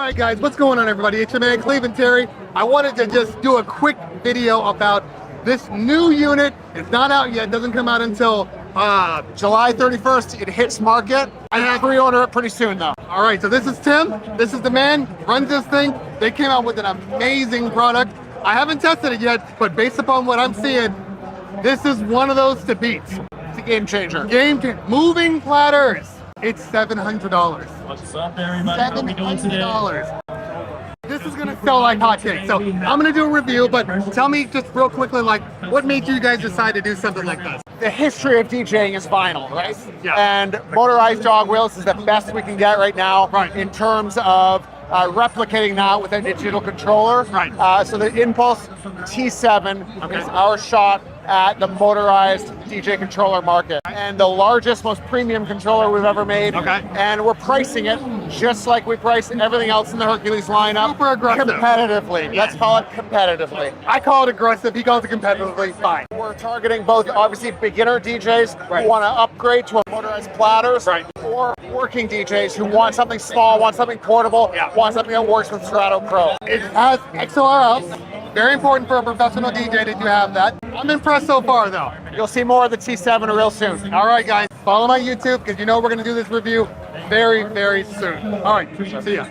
right, guys, what's going on, everybody? It's your man, Cleveland Terry. I wanted to just do a quick video about this new unit. It's not out yet. It doesn't come out until July 31st, it hits market. I have to pre-order it pretty soon, though. all right, so this is Tim. This is the man, runs this thing. They came out with an amazing product. I haven't tested it yet, but based upon what I'm seeing, this is one of those to beat. It's a game changer. Moving platters. It's $700. What's up, everybody? How we doing today? $700. This is gonna sell like hotcakes. So I'm gonna do a review, but tell me just real quickly, like, what made you guys decide to do something like this? The history of DJing is vinyl, right? Yeah. And motorized jog wheels is the best we can get right now, Right. in terms of replicating that with a digital controller. Right. So the Impulse T7 Okay. is our shot at the motorized DJ controller market, and the largest, most premium controller we've ever made. Okay. And we're pricing it just like we price everything else in the Hercules lineup. Super aggressive. Competitively. Let's call it competitively. I call it aggressive, he calls it competitively, fine. We're targeting both, obviously, beginner DJs Right. who want to upgrade to a motorized platters, Right. or working DJs who want something small, want something portable, Yeah. want something that works with Strato Pro. It has XLR out. Very important for a professional DJ that you have that. I'm impressed so far though. You'll see more of the T7 real soon. All right, guys, follow my YouTube because you know we're gonna do this review very, very soon. All right, see ya.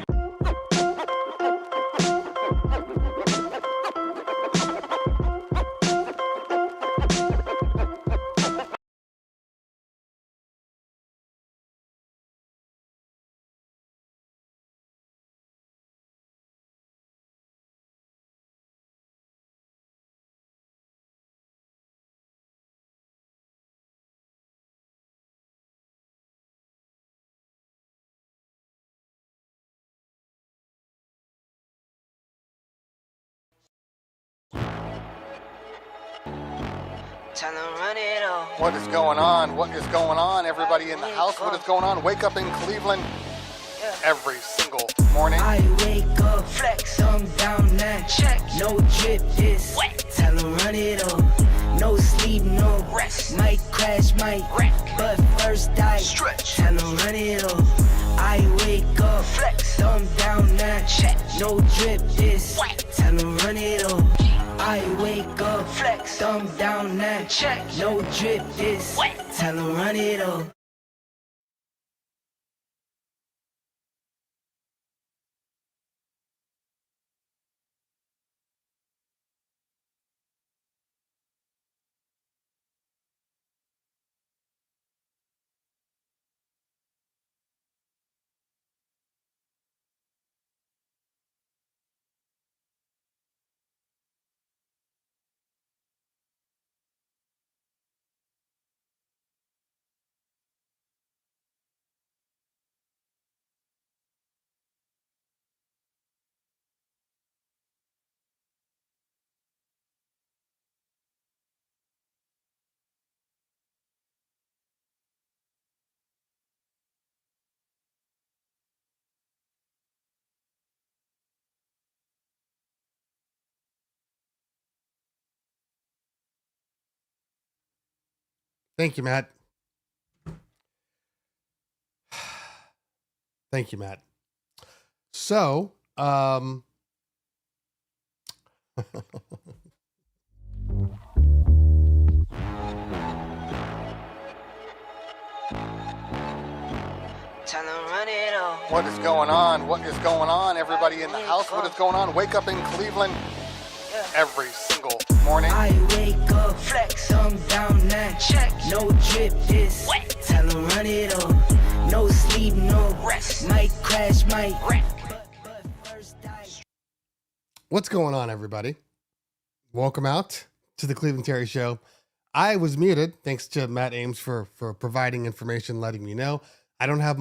Tell 'em run it all. What is going on? What is going on? Everybody in the house, what is going on? Wake up in Cleveland every single morning. I wake up, flex, thumb down now. Check, no drip, this wet. Tell 'em run it all. No sleep, no rest. Might crash, might wreck, but first I stretch. Tell 'em run it all. I wake up, flex, thumb down now. Check, no drip, this wet. Tell 'em run it all. I wake up, flex, thumb down now. Check, no drip, this wet. Tell 'em run it all. Thank you, Matt. Thank you, Matt. So, Tell 'em run it all. What is going on? What is going on? Everybody in the house, what is going on? Wake up in Cleveland every single morning. I wake up, flex, thumb down now. Check, no drip, this wet. Tell 'em run it all. No sleep, no rest. Might crash, might wreck. But first I what's going on, everybody? Welcome out to the Cleveland Terry Show. I was muted, thanks to Matt Ames for providing information, letting me know. I don't have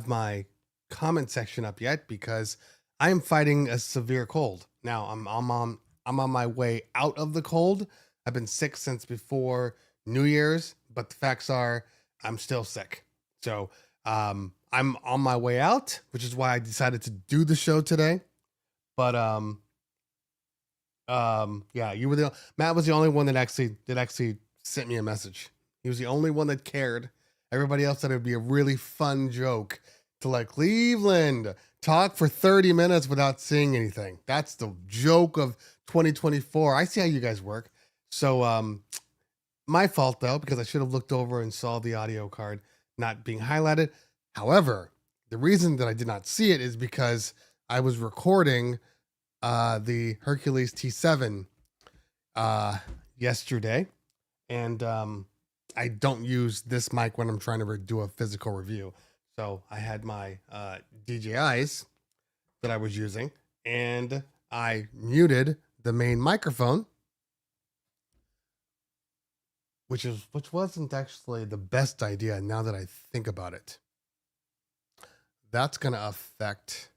my comment section up yet because I am fighting a severe cold. Now I'm on my way out of the cold. I've been sick since before New Year's, but the facts are I'm still sick. So I'm on my way out, which is why I decided to do the show today. But yeah, Matt was the only one that actually sent me a message. He was the only one that cared. Everybody else said it would be a really fun joke to like, Cleveland, talk for 30 minutes without seeing anything. That's the joke of 2024. I see how you guys work. So my fault though, because I should have looked over and saw the audio card not being highlighted. However, the reason that I did not see it is because I was recording the Hercules T7 yesterday, and I don't use this mic when I'm trying to do a physical review. So I had my DJIs that I was using, and I muted the main microphone, which wasn't actually the best idea now that I think about it. That's gonna affect.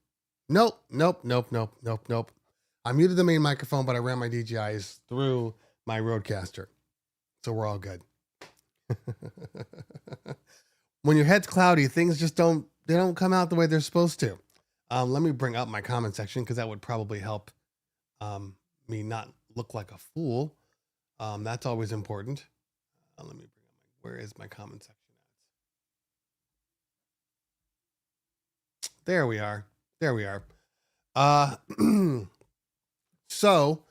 Nope. I muted the main microphone, but I ran my DJIs through my Rodecaster, so we're all good. When your head's cloudy, things just don't come out the way they're supposed to. Let me bring up my comment section because that would probably help me not look like a fool. That's always important. Let me bring up where is my comment section at? There we are. So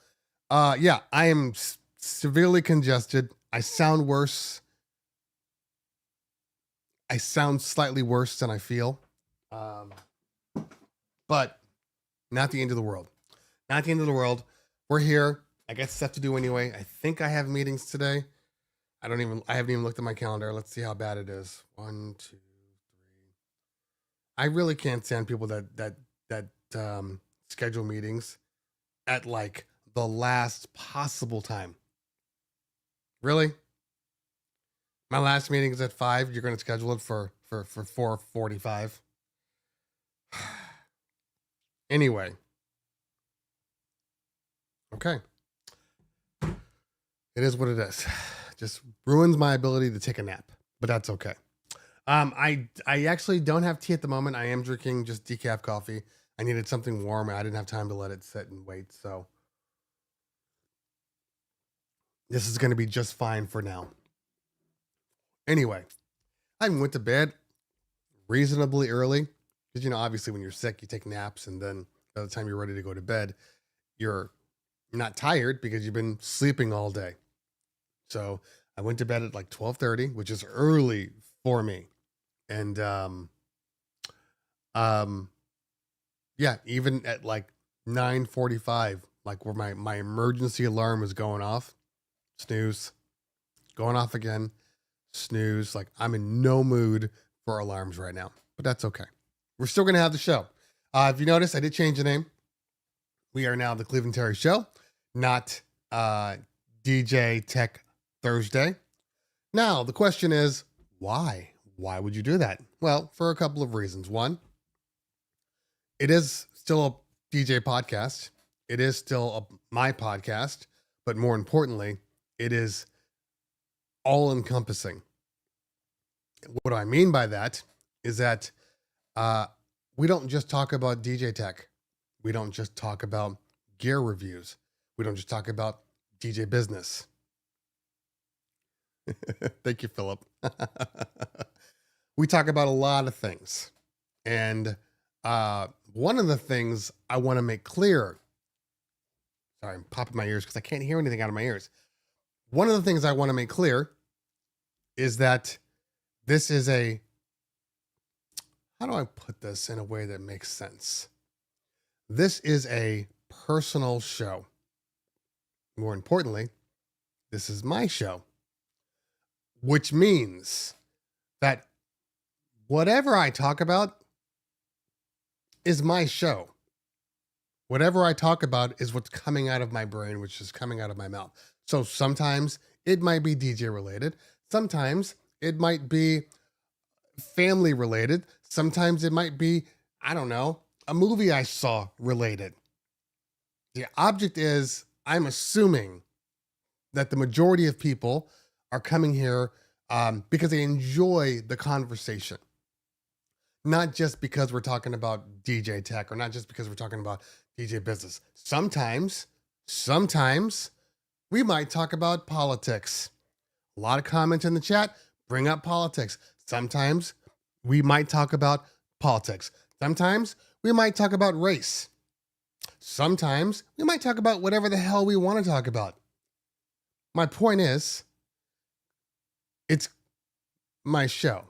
yeah, I am severely congested. I sound worse. I sound slightly worse than I feel. But not the end of the world. Not the end of the world. We're here. I got stuff to do anyway. I think I have meetings today. I haven't even looked at my calendar. Let's see how bad it is. 1, 2, 3. I really can't stand people that schedule meetings at like the last possible time. Really? My last meeting is at 5. You're going to schedule it for 4:45. Anyway. Okay. It is what it is. Just ruins my ability to take a nap, but that's okay. I actually don't have tea at the moment. I am drinking just decaf coffee. I needed something warm. I didn't have time to let it sit and wait. So this is going to be just fine for now. Anyway, I went to bed reasonably early because, you know, obviously when you're sick, you take naps, and then by the time you're ready to go to bed, you're not tired because you've been sleeping all day. So I went to bed at like 12:30, which is early for me. And yeah, even at like 9:45, like where my emergency alarm was going off, snooze, going off again, snooze. Like I'm in no mood for alarms right now, but that's okay. We're still going to have the show. If you notice, I did change the name. We are now the Cleveland Terry Show, not DJ Tech Thursday. Now, the question is, why? Why would you do that? Well, for a couple of reasons. One, it is still a DJ podcast. It is still my podcast, but more importantly, it is all encompassing. What I mean by that is that we don't just talk about DJ Tech. We don't just talk about gear reviews. We don't just talk about DJ business. Thank you, Philip. We talk about a lot of things. And one of the things I want to make clear, sorry, I'm popping my ears because I can't hear anything out of my ears. One of the things I want to make clear is that this is how do I put this in a way that makes sense? This is a personal show. More importantly, this is my show, which means that whatever I talk about is my show. Whatever I talk about is what's coming out of my brain, which is coming out of my mouth. So sometimes it might be DJ related. Sometimes it might be family related. Sometimes it might be, I don't know, a movie I saw related. The object is, I'm assuming that the majority of people are coming here because they enjoy the conversation. Not just because we're talking about DJ Tech or not just because we're talking about DJ business. Sometimes we might talk about politics. A lot of comments in the chat bring up politics. Sometimes we might talk about politics. Sometimes we might talk about race. Sometimes we might talk about whatever the hell we want to talk about. My point is, it's my show.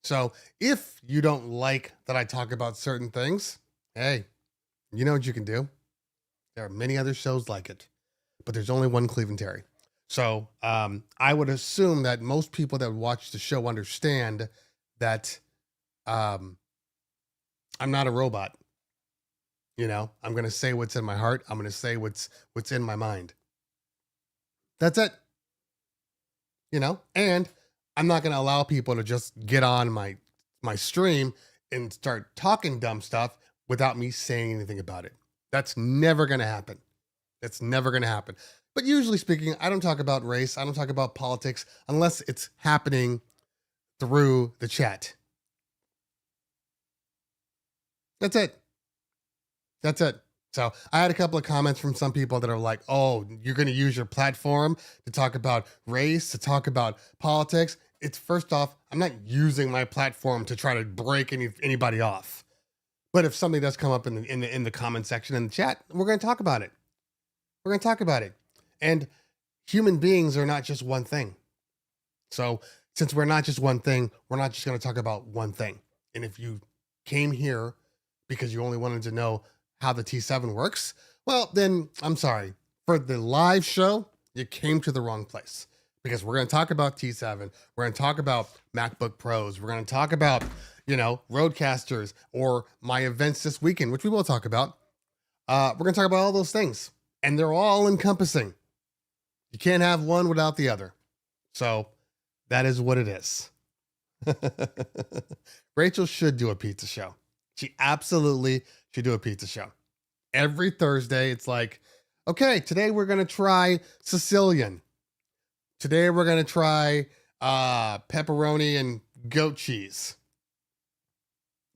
So if you don't like that I talk about certain things, hey, you know what you can do? There are many other shows like it, but there's only one Cleveland Terry. So I would assume that most people that watch the show understand that I'm not a robot. You know, I'm going to say what's in my heart. I'm going to say what's in my mind. That's it. You know, and I'm not going to allow people to just get on my stream and start talking dumb stuff without me saying anything about it. That's never going to happen. That's never going to happen. But usually speaking, I don't talk about race. I don't talk about politics unless it's happening through the chat. That's it. That's it. So I had a couple of comments from some people that are like, oh, you're going to use your platform to talk about race, to talk about politics. It's first off, I'm not using my platform to try to break anybody off. But if something does come up in the comment section in the chat, we're going to talk about it. We're going to talk about it. And human beings are not just one thing. So since we're not just one thing, we're not just going to talk about one thing. And if you came here because you only wanted to know how the T7 works, well, then I'm sorry. For the live show, you came to the wrong place. Because we're going to talk about T7. We're going to talk about MacBook Pros. We're going to talk about, you know, Roadcasters or my events this weekend, which we will talk about. We're going to talk about all those things. And they're all encompassing. You can't have one without the other. So that is what it is. Rachel should do a pizza show. She absolutely should do a pizza show. Every Thursday, it's like, okay, today we're going to try Sicilian. Today we're going to try pepperoni and goat cheese.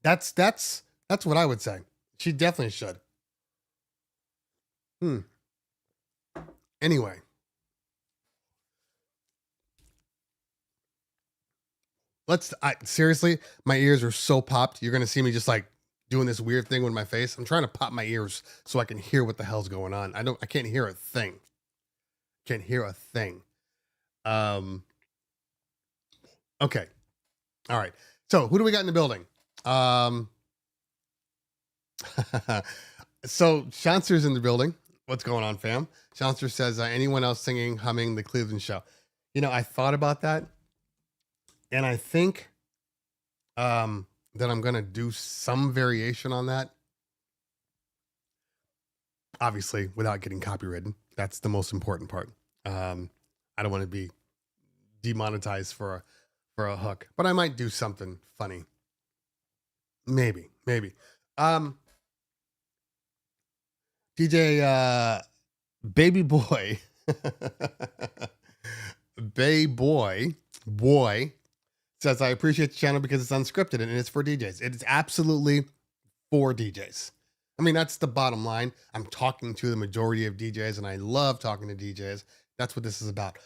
That's what I would say. She definitely should. Anyway. Seriously, my ears are so popped. You're going to see me just like doing this weird thing with my face. I'm trying to pop my ears so I can hear what the hell's going on. I can't hear a thing. Can't hear a thing. Okay. All right. So who do we got in the building? So Shanster's in the building. What's going on, fam? Shanster says, anyone else singing, humming the Cleveland show? You know, I thought about that. And I think that I'm going to do some variation on that. Obviously, without getting copyrighted. That's the most important part. I don't want to be demonetized for a hook, but I might do something funny. Maybe. DJ Baby Boy. Boy says, I appreciate the channel because it's unscripted and it's for DJs. It is absolutely for DJs. I mean, that's the bottom line. I'm talking to the majority of DJs and I love talking to DJs. That's what this is about.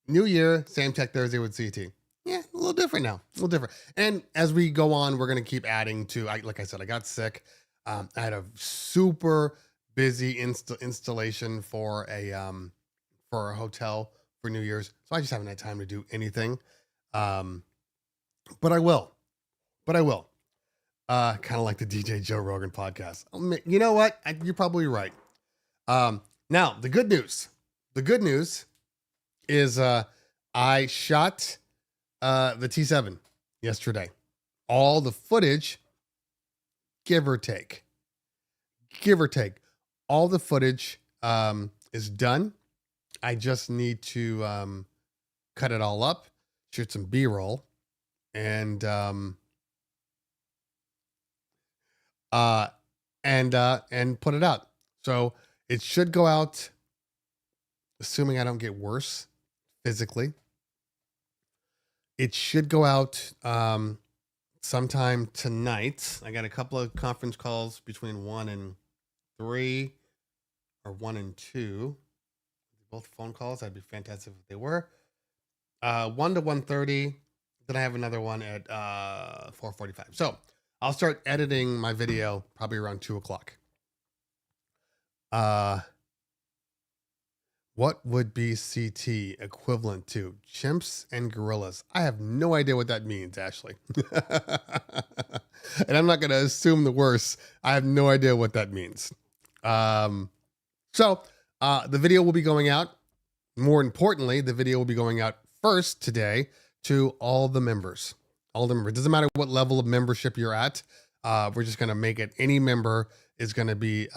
New year, same Tech Thursday with CT. Yeah, a little different now. A little different. And as we go on, we're going to keep adding to, like I said, I got sick. I had a super busy installation for a hotel for New Year's. So I just haven't had time to do anything. But I will. Kind of like the DJ Joe Rogan podcast. You know what? You're probably right. Now, the good news. The good news is I shot the T7 yesterday. All the footage, give or take, all the footage is done. I just need to cut it all up, shoot some B-roll, and put it out. So it should go out, assuming I don't get worse physically. It should go out sometime tonight. I got a couple of conference calls between 1 and 3 or 1 and 2. Both phone calls. That'd be fantastic if they were. 1 to 1:30. Then I have another one at 4:45. So I'll start editing my video probably around 2 o'clock. What would be CT equivalent to? Chimps and gorillas. I have no idea what that means, Ashley. And I'm not going to assume the worst. I have no idea what that means. So the video will be going out. More importantly, the video will be going out first today to all the members. All the members. It doesn't matter what level of membership you're at. We're just going to make it. Any member is going to be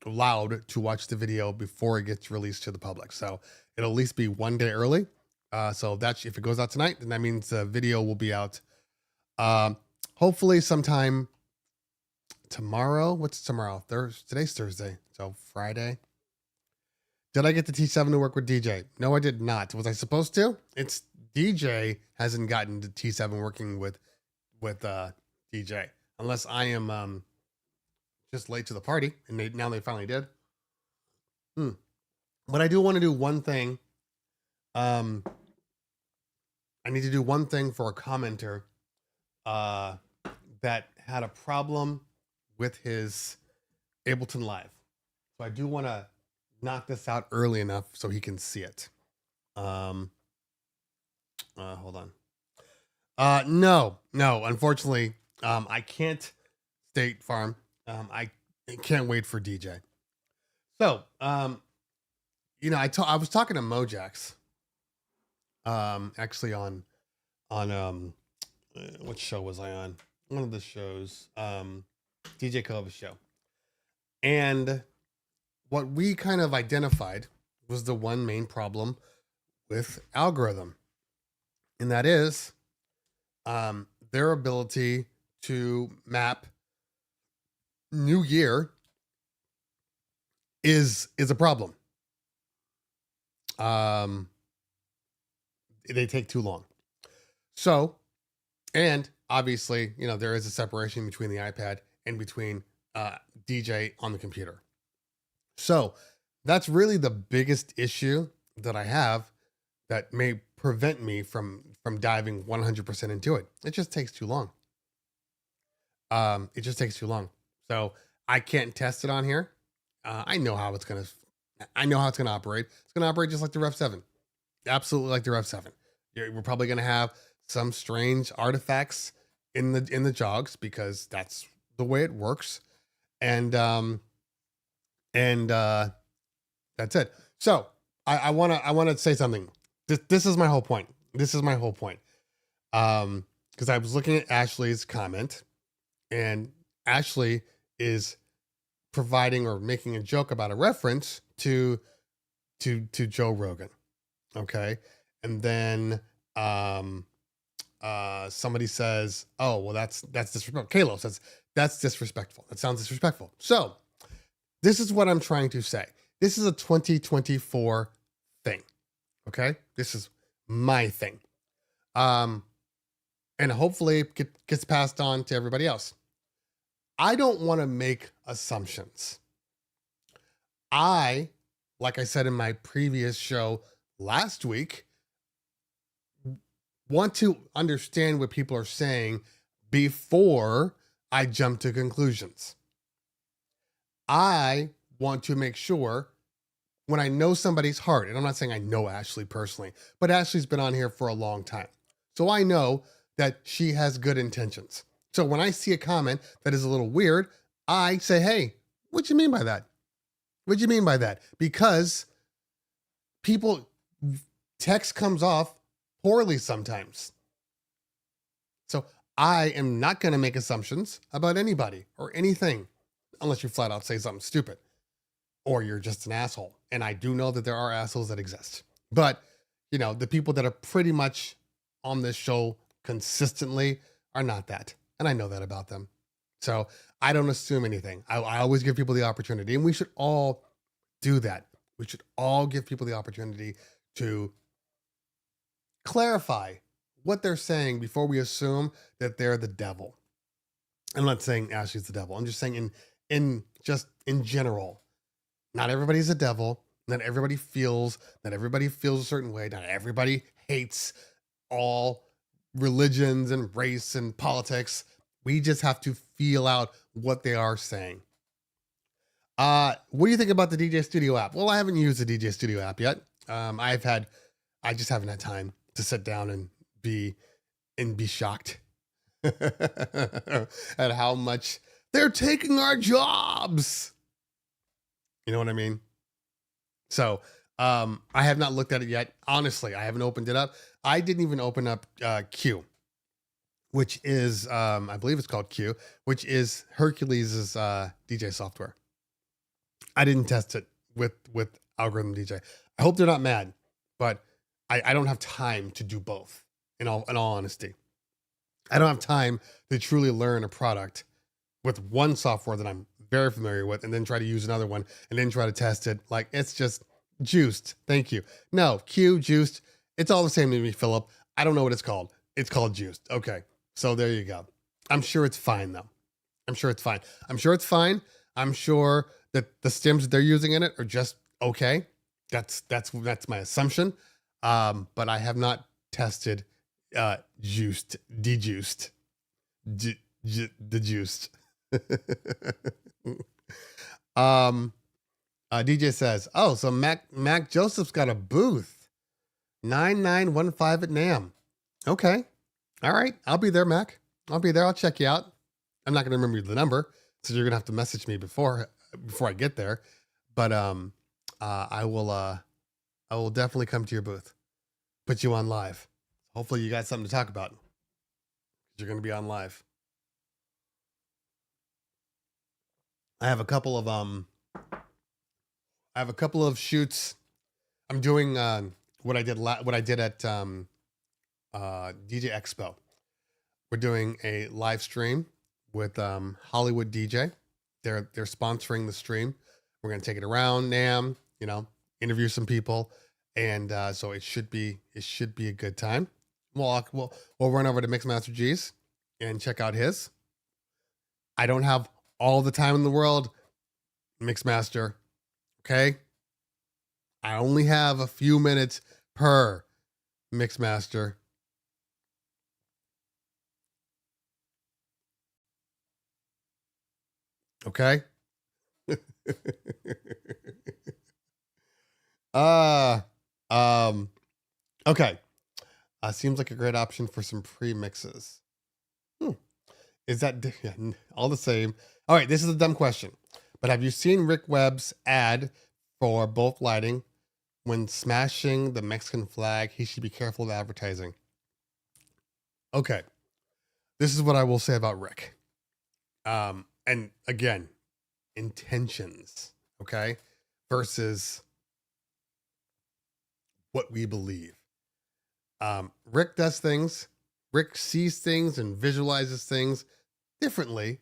allowed to watch the video before it gets released to the public. So it'll at least be 1 day early. So that's, if it goes out tonight, then that means the video will be out hopefully sometime tomorrow. What's tomorrow? Today's Thursday. So Friday. Did I get the T7 to work with DJ? No, I did not. Was I supposed to? It's DJ hasn't gotten the T7 working with DJ, unless I am just late to the party, and now they finally did. But I do want to do one thing. I need to do one thing for a commenter that had a problem with his Ableton Live. So I do want to knock this out early enough so he can see it. Hold on. No, unfortunately, I can't State Farm. I can't wait for DJ. So, you know, I was talking to Mojax, actually on what show was I on? One of the shows, DJ Kova's show. And what we kind of identified was the one main problem with Algorithm. And that is their ability to map New Year is a problem. They take too long. So, and obviously, you know, there is a separation between the iPad and between DJ on the computer. So that's really the biggest issue that I have that may prevent me from diving 100% into it. It just takes too long. It just takes too long. So I can't test it on here. I know how it's gonna operate. It's gonna operate just like the Rev 7. Absolutely like the Rev 7. We're probably gonna have some strange artifacts in the jogs because that's the way it works. And that's it. So I wanna say something. This is my whole point. Because I was looking at Ashley's comment, and Ashley is providing or making a joke about a reference to Joe Rogan. Okay. And then somebody says, oh, well, that's disrespectful. Kalo says that's disrespectful. That sounds disrespectful. So this is what I'm trying to say. This is a 2024 thing. Okay. This is my thing. And hopefully it gets passed on to everybody else. I don't want to make assumptions. Like I said in my previous show last week, want to understand what people are saying before I jump to conclusions. I want to make sure when I know somebody's heart, and I'm not saying I know Ashley personally, but Ashley's been on here for a long time. So I know that she has good intentions. So when I see a comment that is a little weird, I say, hey, what do you mean by that? What do you mean by that? Because text comes off poorly sometimes. So I am not going to make assumptions about anybody or anything unless you flat out say something stupid or you're just an asshole. And I do know that there are assholes that exist. But, you know, the people that are pretty much on this show consistently are not that. And I know that about them. So I don't assume anything. I always give people the opportunity, and we should all do that. We should all give people the opportunity to clarify what they're saying before we assume that they're the devil. I'm not saying Ashley's the devil. I'm just saying in general, not everybody's a devil. Not everybody feels a certain way. Not everybody hates all religions and race and politics. We just have to feel out what they are saying. What do you think about the DJ Studio app? Well, I haven't used the DJ Studio app yet. I just haven't had time to sit down and be shocked at how much they're taking our jobs. You know what I mean? So, I have not looked at it yet. Honestly, I haven't opened it up. I didn't even open up Q, which is, I believe it's called Q, which is Hercules' DJ software. I didn't test it with Algorithm DJ. I hope they're not mad, but I don't have time to do both. In all honesty, I don't have time to truly learn a product with one software that I'm very familiar with, and then try to use another one, and then try to test it. Like, it's just juiced. Thank you. No, Q, juiced. It's all the same to me, Philip. I don't know what it's called. It's called juiced. Okay, so there you go. I'm sure it's fine though. I'm sure it's fine. I'm sure it's fine. I'm sure that the stems that they're using in it are just okay. That's my assumption. But I have not tested dejuiced. DJ says, oh, so Mac Joseph's got a booth. 9915 at NAMM. Okay. All right. I'll be there, Mac. I'll be there. I'll check you out. I'm not going to remember the number, so you're going to have to message me before I get there. But I will definitely come to your booth. Put you on live. Hopefully you got something to talk about. You're going to be on live. I have a couple of shoots. I'm doing what I did at DJ Expo. We're doing a live stream with Hollywood DJ. They're sponsoring the stream. We're gonna take it around NAMM, interview some people, and so it should be a good time. We'll run over to Mixmaster G's and check out his. I don't have all the time in the world, Mixmaster. Okay, I only have a few minutes per Mixmaster. Okay. Okay. Seems like a great option for some pre-mixes. Is that all the same? All right, this is a dumb question, but have you seen Rick Webb's ad for both lighting? When smashing the Mexican flag, he should be careful of advertising. Okay. This is what I will say about Rick. And again, intentions, okay, versus what we believe. Rick does things. Rick sees things and visualizes things differently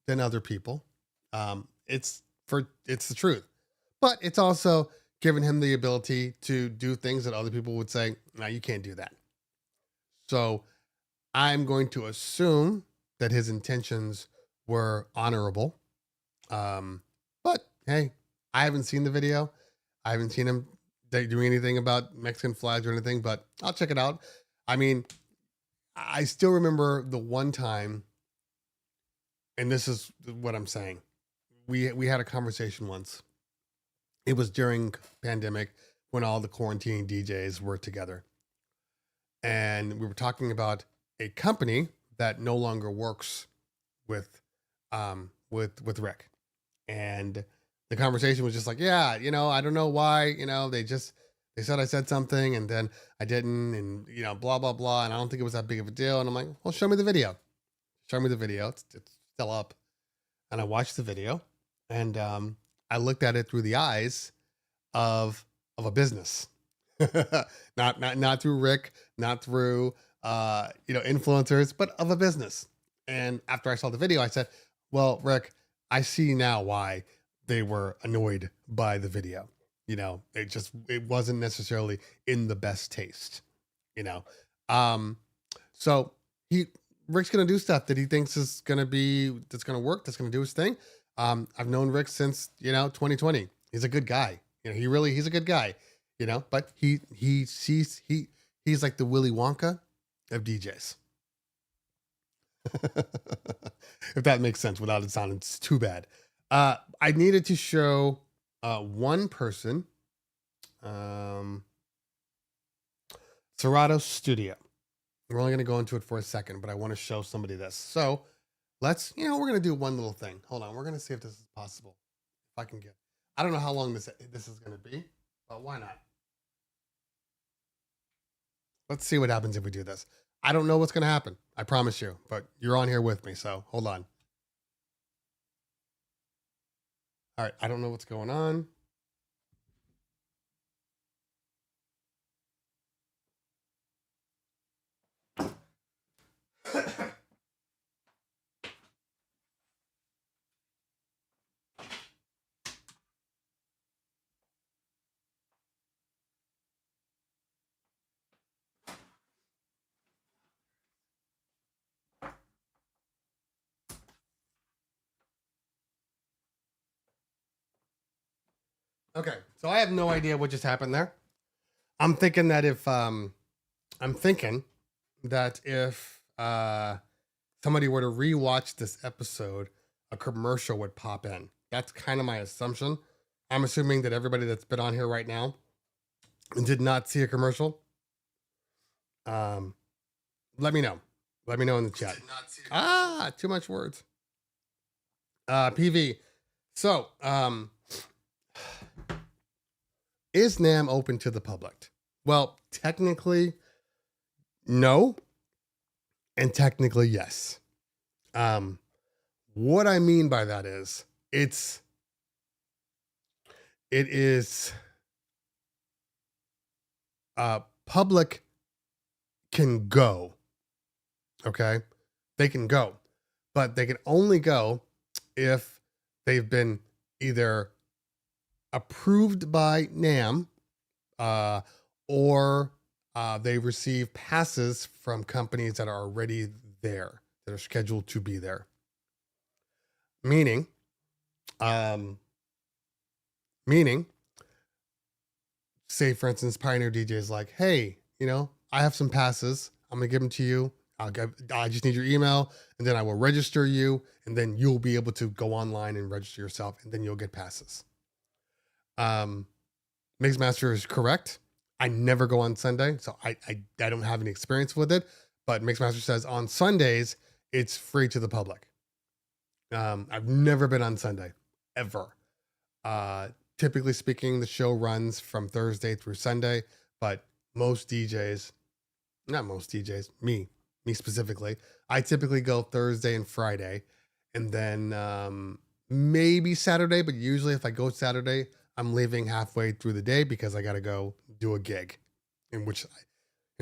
than other people. It's the truth, but it's also given him the ability to do things that other people would say, no, you can't do that. So I'm going to assume that his intentions were honorable. But hey, I haven't seen the video. I haven't seen him doing anything about Mexican flags or anything, but I'll check it out. I mean, I still remember the one time, and this is what I'm saying. We had a conversation once. It was during pandemic when all the quarantine DJs were together. And we were talking about a company that no longer works with Rick. And the conversation was just like, yeah, I don't know why, they said I said something and then I didn't, and blah, blah, blah. And I don't think it was that big of a deal. And I'm like, well, show me the video. Show me the video. It's still up. And I watched the video, and I looked at it through the eyes of a business, not through Rick, not through, influencers, but of a business. And after I saw the video, I said, well, Rick, I see now why they were annoyed by the video. It wasn't necessarily in the best taste, so Rick's going to do stuff that he thinks is going to work, that's going to do his thing. I've known Rick since, 2020. He's a good guy. He's a good guy, but he's like the Willy Wonka of DJs. If that makes sense without it sounding too bad. I needed to show one person, Serato Studio. We're only going to go into it for a second, but I want to show somebody this. So let's, we're going to do one little thing. Hold on. We're going to see if this is possible. If I can get, I don't know how long this is going to be, but why not? Let's see what happens if we do this. I don't know what's going to happen. I promise you, but you're on here with me. So hold on. All right. I don't know what's going on. Okay, so I have no idea what just happened there. I'm thinking that if somebody were to rewatch this episode, a commercial would pop in. That's kind of my assumption. I'm assuming that everybody that's been on here right now did not see a commercial. Let me know. Let me know in the chat. Too much words. PV. So, is NAMM open to the public? Well, technically, no. And technically, yes. What I mean by that is, it is public can go. Okay? They can go. But they can only go if they've been either approved by NAMM, or they receive passes from companies that are already there, that are scheduled to be there. Meaning, say for instance, Pioneer DJ is like, hey, I have some passes. I'm gonna give them to you. I just need your email, and then I will register you, and then you'll be able to go online and register yourself, and then you'll get passes. Mixmaster is correct. I never go on Sunday, so I don't have any experience with it. But Mixmaster says on Sundays it's free to the public. I've never been on Sunday, ever. Typically speaking, the show runs from Thursday through Sunday, but most DJs, not most DJs, me specifically, I typically go Thursday and Friday, and then maybe Saturday, but usually if I go Saturday, I'm leaving halfway through the day because I got to go do a gig, in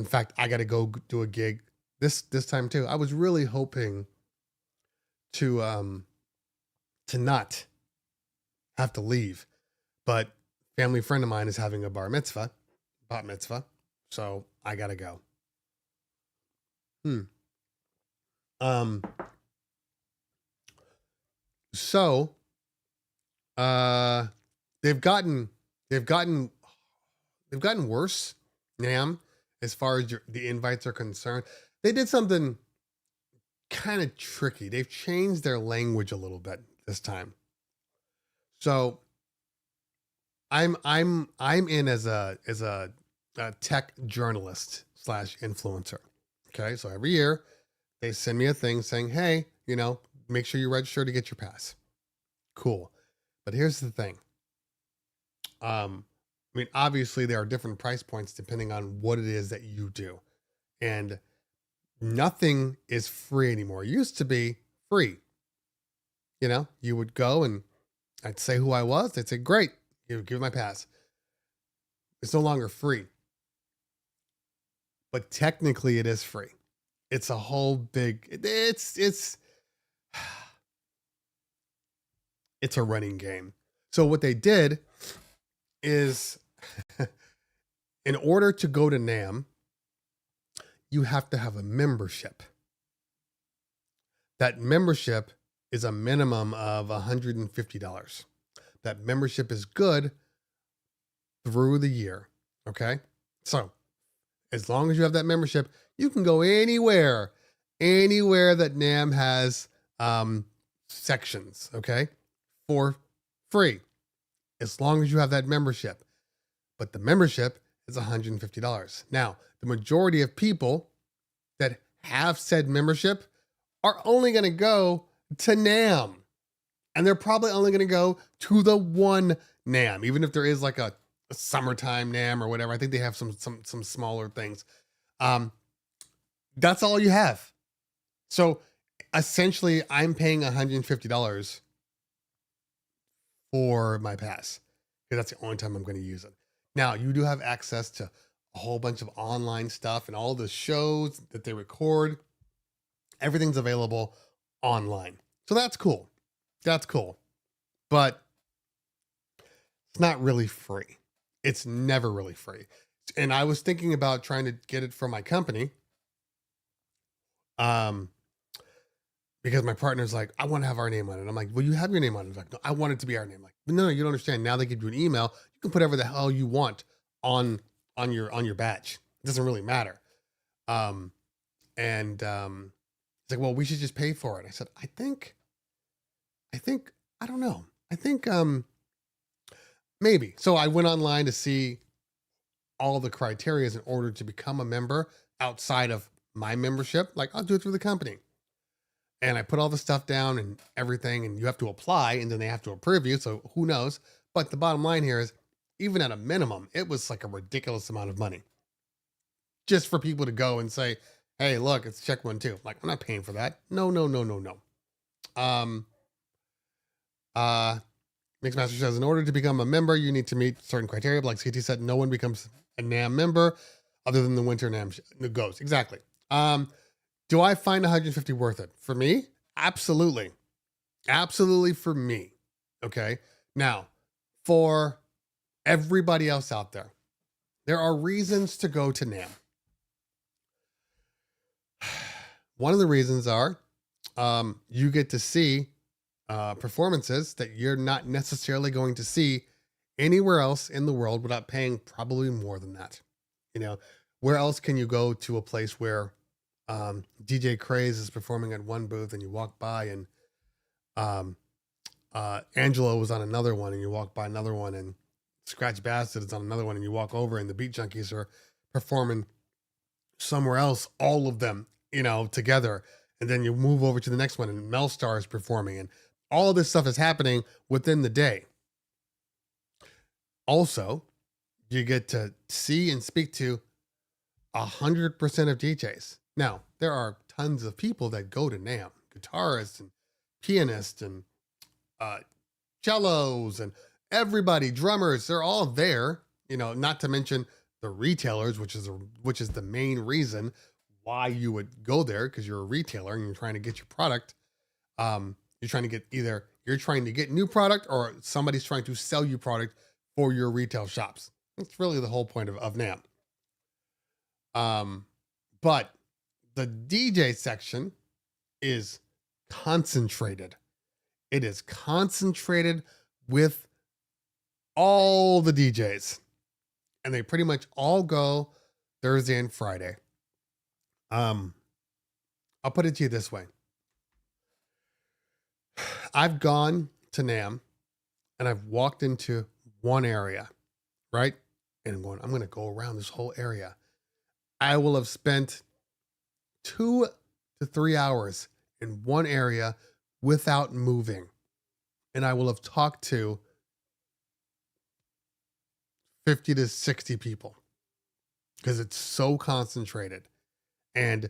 fact, I got to go do a gig this time too. I was really hoping to not have to leave, but family friend of mine is having a bat mitzvah, so I got to go. So, they've gotten worse, NAMM, as far as the invites are concerned. They did something kind of tricky. They've changed their language a little bit this time. So I'm in as a tech journalist / influencer. Okay, so every year they send me a thing saying, hey, make sure you register to get your pass. Cool. But here's the thing. Obviously there are different price points depending on what it is that you do. And nothing is free anymore. It used to be free. You would go and I'd say who I was. They'd say, great, you give me my pass. It's no longer free. But technically it is free. It's a whole big, it's a running game. So what they did is in order to go to NAMM, you have to have a membership. That membership is a minimum of $150. That membership is good through the year. Okay. So As long as you have that membership, you can go anywhere that NAMM has sections, okay, for free, as long as you have that membership. But the membership is $150. Now, the majority of people that have said membership are only going to go to NAMM. And they're probably only going to go to the one NAMM, even if there is like a summertime NAMM or whatever. I think they have some smaller things. That's all you have. So essentially, I'm paying $150 for my pass because that's the only time I'm going to use it. Now, you do have access to a whole bunch of online stuff and all the shows that they record. Everything's available online. So that's cool. That's cool. But it's not really free. It's never really free. And I was thinking about trying to get it from my company. Because my partner's like, I want to have our name on it. I'm like, well, you have your name on it. He's like, no, I want it to be our name. Like, no, you don't understand. Now they give you an email. You can put whatever the hell you want on your badge. It doesn't really matter. It's like, well, we should just pay for it. I said, I think, I don't know. I think, maybe. So I went online to see all the criteria in order to become a member outside of my membership. Like, I'll do it through the company. And I put all the stuff down and everything, and you have to apply, and then they have to approve you. So who knows? But the bottom line here is, even at a minimum, it was like a ridiculous amount of money just for people to go and say, hey, look, it's check one too. Like, I'm not paying for that. No. Mixmaster says, in order to become a member, you need to meet certain criteria. But like CT said, no one becomes a NAMM member other than the winter NAMM goes. Exactly. Do I find 150 worth it? For me? Absolutely. Absolutely for me. Okay. Now, for everybody else out there, there are reasons to go to NAMM. One of the reasons are you get to see performances that you're not necessarily going to see anywhere else in the world without paying probably more than that. You know, where else can you go to a place where DJ Craze is performing at one booth and you walk by and Angelo was on another one and you walk by another one and Scratch Bastard is on another one and you walk over and the Beat Junkies are performing somewhere else, all of them, you know, together. And then you move over to the next one and Melstar is performing and all of this stuff is happening within the day. Also, you get to see and speak to 100% of DJs. Now, there are tons of people that go to NAMM, guitarists and pianists and cellos and everybody, drummers, they're all there, you know, not to mention the retailers, which is the main reason why you would go there, because you're a retailer and you're trying to get your product. You're trying to get new product or somebody's trying to sell you product for your retail shops. That's really the whole point of NAMM. But the DJ section is concentrated. It is concentrated with all the DJs. And they pretty much all go Thursday and Friday. I'll put it to you this way. I've gone to NAMM and I've walked into one area, right? And I'm going to go around this whole area. I will have spent 2 to 3 hours in one area without moving. And I will have talked to 50 to 60 people because it's so concentrated. And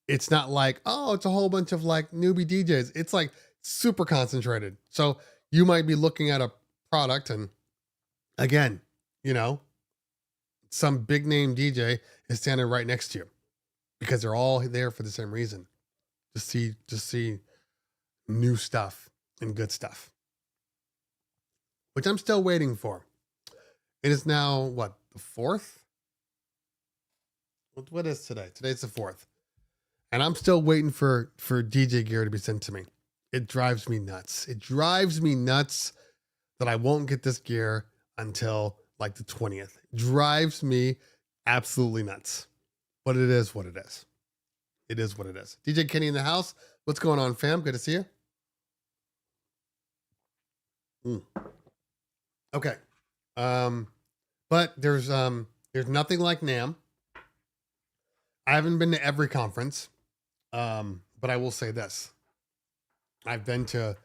it's not like, oh, it's a whole bunch of like newbie DJs. It's like super concentrated. So you might be looking at a product and again, you know, some big name DJ is standing right next to you because they're all there for the same reason. To see new stuff and good stuff, which I'm still waiting for. It is now what, the 4th? What is today? Today's the 4th. And I'm still waiting for DJ gear to be sent to me. It drives me nuts. It drives me nuts that I won't get this gear until like the 20th. It drives me absolutely nuts. but it is what it is. It is what it is. DJ Kenny in the house. What's going on, fam? Good to see you. Okay. But there's nothing like NAMM. I haven't been to every conference. But I will say this. I've been to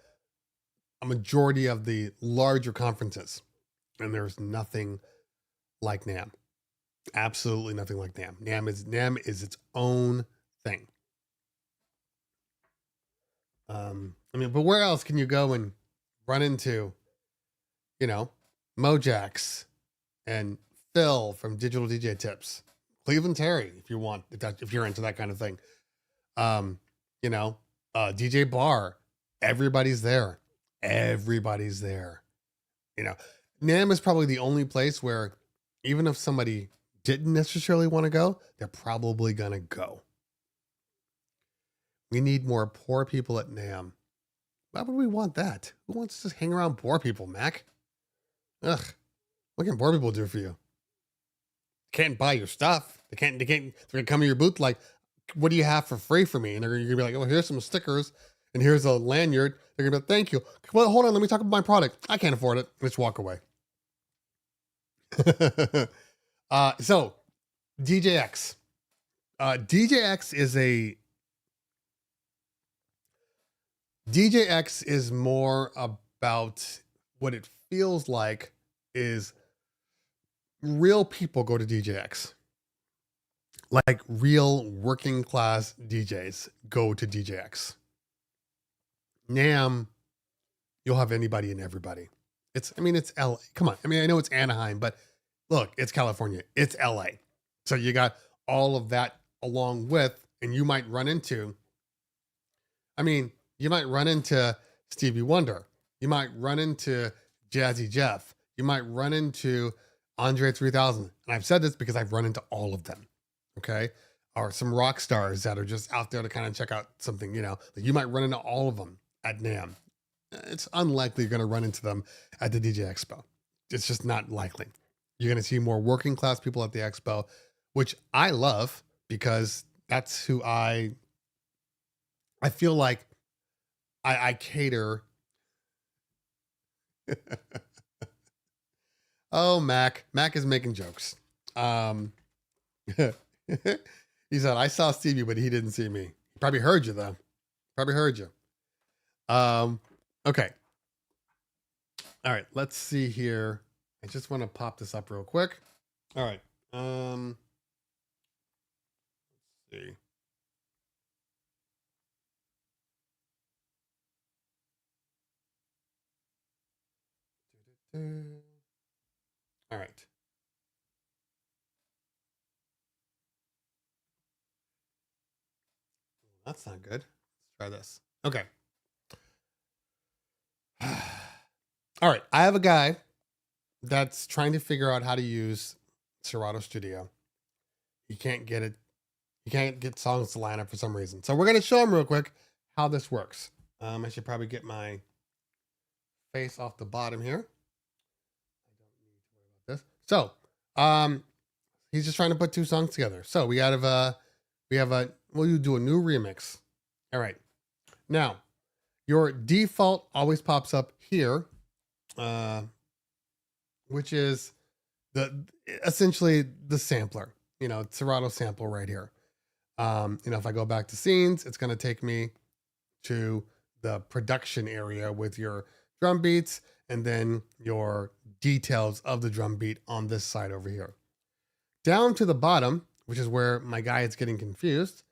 a majority of the larger conferences, and there's nothing like NAMM. Absolutely nothing like NAMM. NAMM is its own thing. But where else can you go and run into, Mojax and Phil from Digital DJ Tips, Cleveland Terry, if you want, if you're into that kind of thing. DJ Bar, everybody's there. Everybody's there. NAMM is probably the only place where even if somebody didn't necessarily want to go, they're probably going to go. We need more poor people at NAMM. Why would we want that? Who wants to just hang around poor people, Mac? Ugh. What can poor people do for you? Can't buy your stuff. They're gonna come to your booth like, what do you have for free for me? And you're gonna be like, oh, here's some stickers and here's a lanyard. They're gonna be like, thank you. Well, hold on, let me talk about my product. I can't afford it. Let's walk away. So DJX. DJX is more about what it feels like is real people go to DJX. Like real working class DJs go to DJX. NAMM, you'll have anybody and everybody. It's LA. Come on. I know it's Anaheim, but look, it's California. It's LA. So you got all of that along with, and you might run into Stevie Wonder. You might run into Jazzy Jeff. You might run into Andre 3000. And I've said this because I've run into all of them. Okay. Or some rock stars that are just out there to kind of check out something, you might run into all of them at NAMM. It's unlikely you're going to run into them at the DJ Expo. It's just not likely. You're going to see more working class people at the Expo, which I love because that's who I feel like I cater. Oh, Mac is making jokes. He said, I saw Stevie, but he didn't see me. He probably heard you though. Okay. All right. Let's see here. I just want to pop this up real quick. All right. Let's see. All right. That's not good. Let's try this. Okay. All right. I have a guy that's trying to figure out how to use Serato Studio. He can't get it. He can't get songs to line up for some reason. So we're going to show him real quick how this works. I should probably get my face off the bottom here. I don't need to worry about this. So, he's just trying to put two songs together. So we'll do a new remix. All right. Now, your default always pops up here, which is essentially the sampler, Serato sample right here. If I go back to scenes, it's going to take me to the production area with your drum beats and then your details of the drum beat on this side over here. Down to the bottom, which is where my guy is getting confused,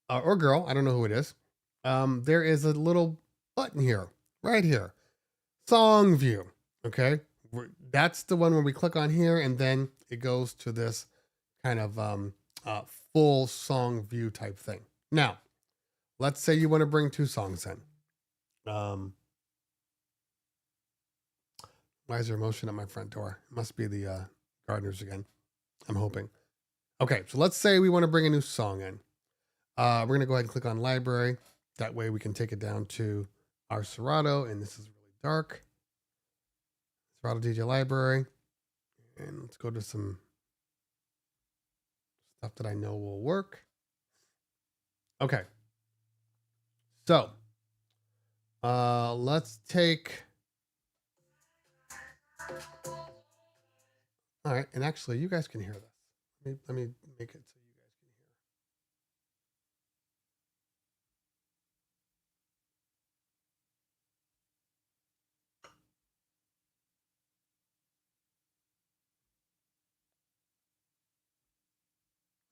or girl, I don't know who it is. There is a little button here, right here, song view. Okay. That's the one where we click on here and then it goes to this kind of full song view type thing. Now, let's say you want to bring two songs in. Why is there motion at my front door? It must be the gardeners again. I'm hoping. Okay, so let's say we want to bring a new song in. We're going to go ahead and click on library. That way we can take it down to our Serato, and this is really dark. Serato DJ library. And let's go to some stuff that I know will work. Okay. So, let's take. All right, and actually, you guys can hear this. Let me make it so you guys can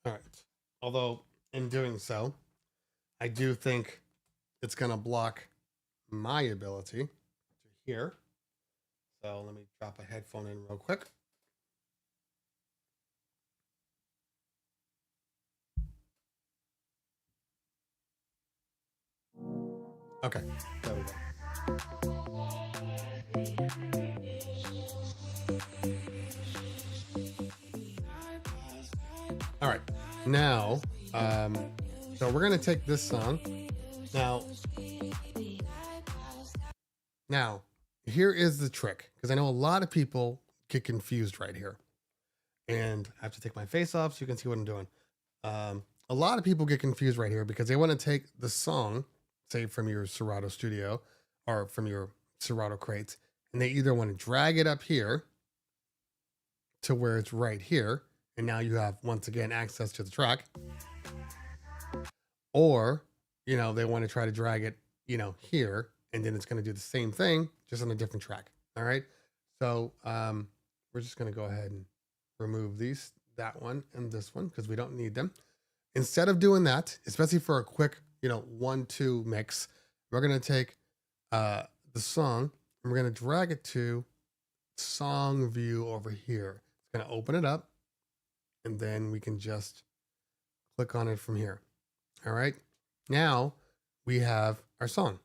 hear. All right. Although in doing so, I do think it's going to block my ability to hear. So let me drop a headphone in real quick. Okay, there we go. All right, now, so we're gonna take this song. Now, here is the trick, because I know a lot of people get confused right here. And I have to take my face off so you can see what I'm doing. A lot of people get confused right here because they want to take the song, say from your Serato Studio or from your Serato crates, and they either want to drag it up here to where it's right here, and now you have, once again, access to the track. Or, you know, they want to try to drag it, you know, here, and then it's going to do the same thing, just on a different track. All right. So we're just going to go ahead and remove that one and this one, because we don't need them. Instead of doing that, especially for a quick, you know, 1-2 mix, we're going to take the song and we're going to drag it to song view over here. It's going to open it up, and then we can just click on it from here. All right. Now we have our song.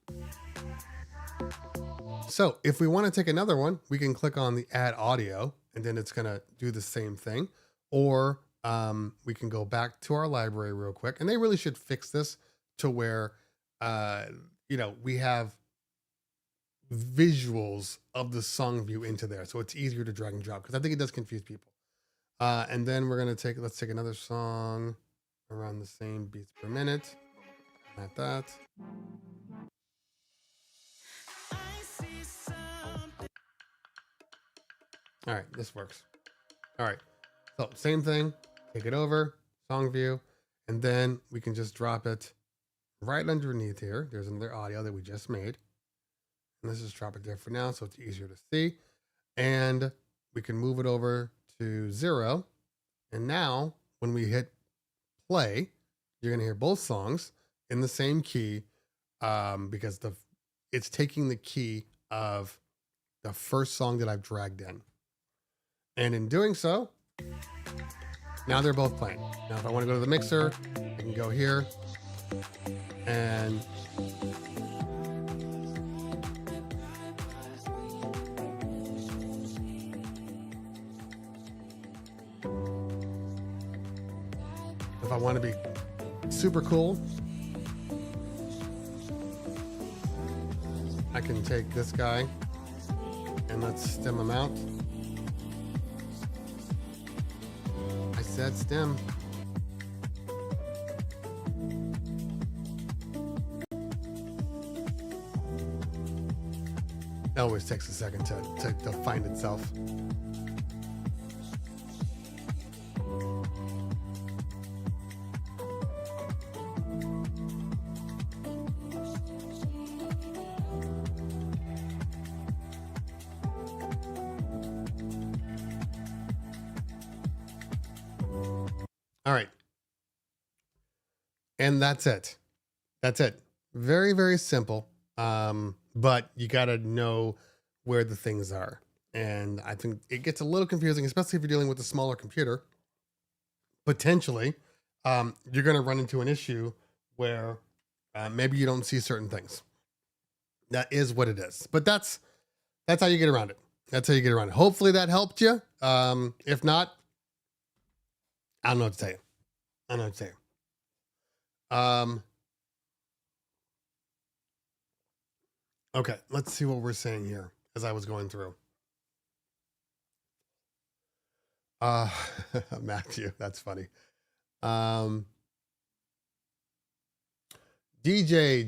So if we want to take another one, we can click on the add audio, and then it's going to do the same thing. Or we can go back to our library real quick, and they really should fix this to where, you know, we have visuals of the song view into there. So it's easier to drag and drop, because I think it does confuse people. And then we're going to let's take another song around the same beats per minute. Like that. All right, this works. All right, so same thing, take it over, song view, and then we can just drop it right underneath here. There's another audio that we just made. And let's just drop it there for now so it's easier to see. And we can move it over to 0. And now when we hit play, you're gonna hear both songs in the same key, because it's taking the key of the first song that I've dragged in. And in doing so, now they're both playing. Now, if I want to go to the mixer, I can go here and if I want to be super cool, I can take this guy and let's stem him out. I said stem. It always takes a second to find itself. All right. And that's it. That's it. Very, very simple. But you got to know where the things are. And I think it gets a little confusing, especially if you're dealing with a smaller computer. Potentially, you're going to run into an issue where maybe you don't see certain things. That is what it is. But that's how you get around it. That's how you get around it. Hopefully that helped you. If not, I don't know what to tell you. I don't know what to tell you. Okay, let's see what we're saying here as I was going through. Matthew, that's funny. DJ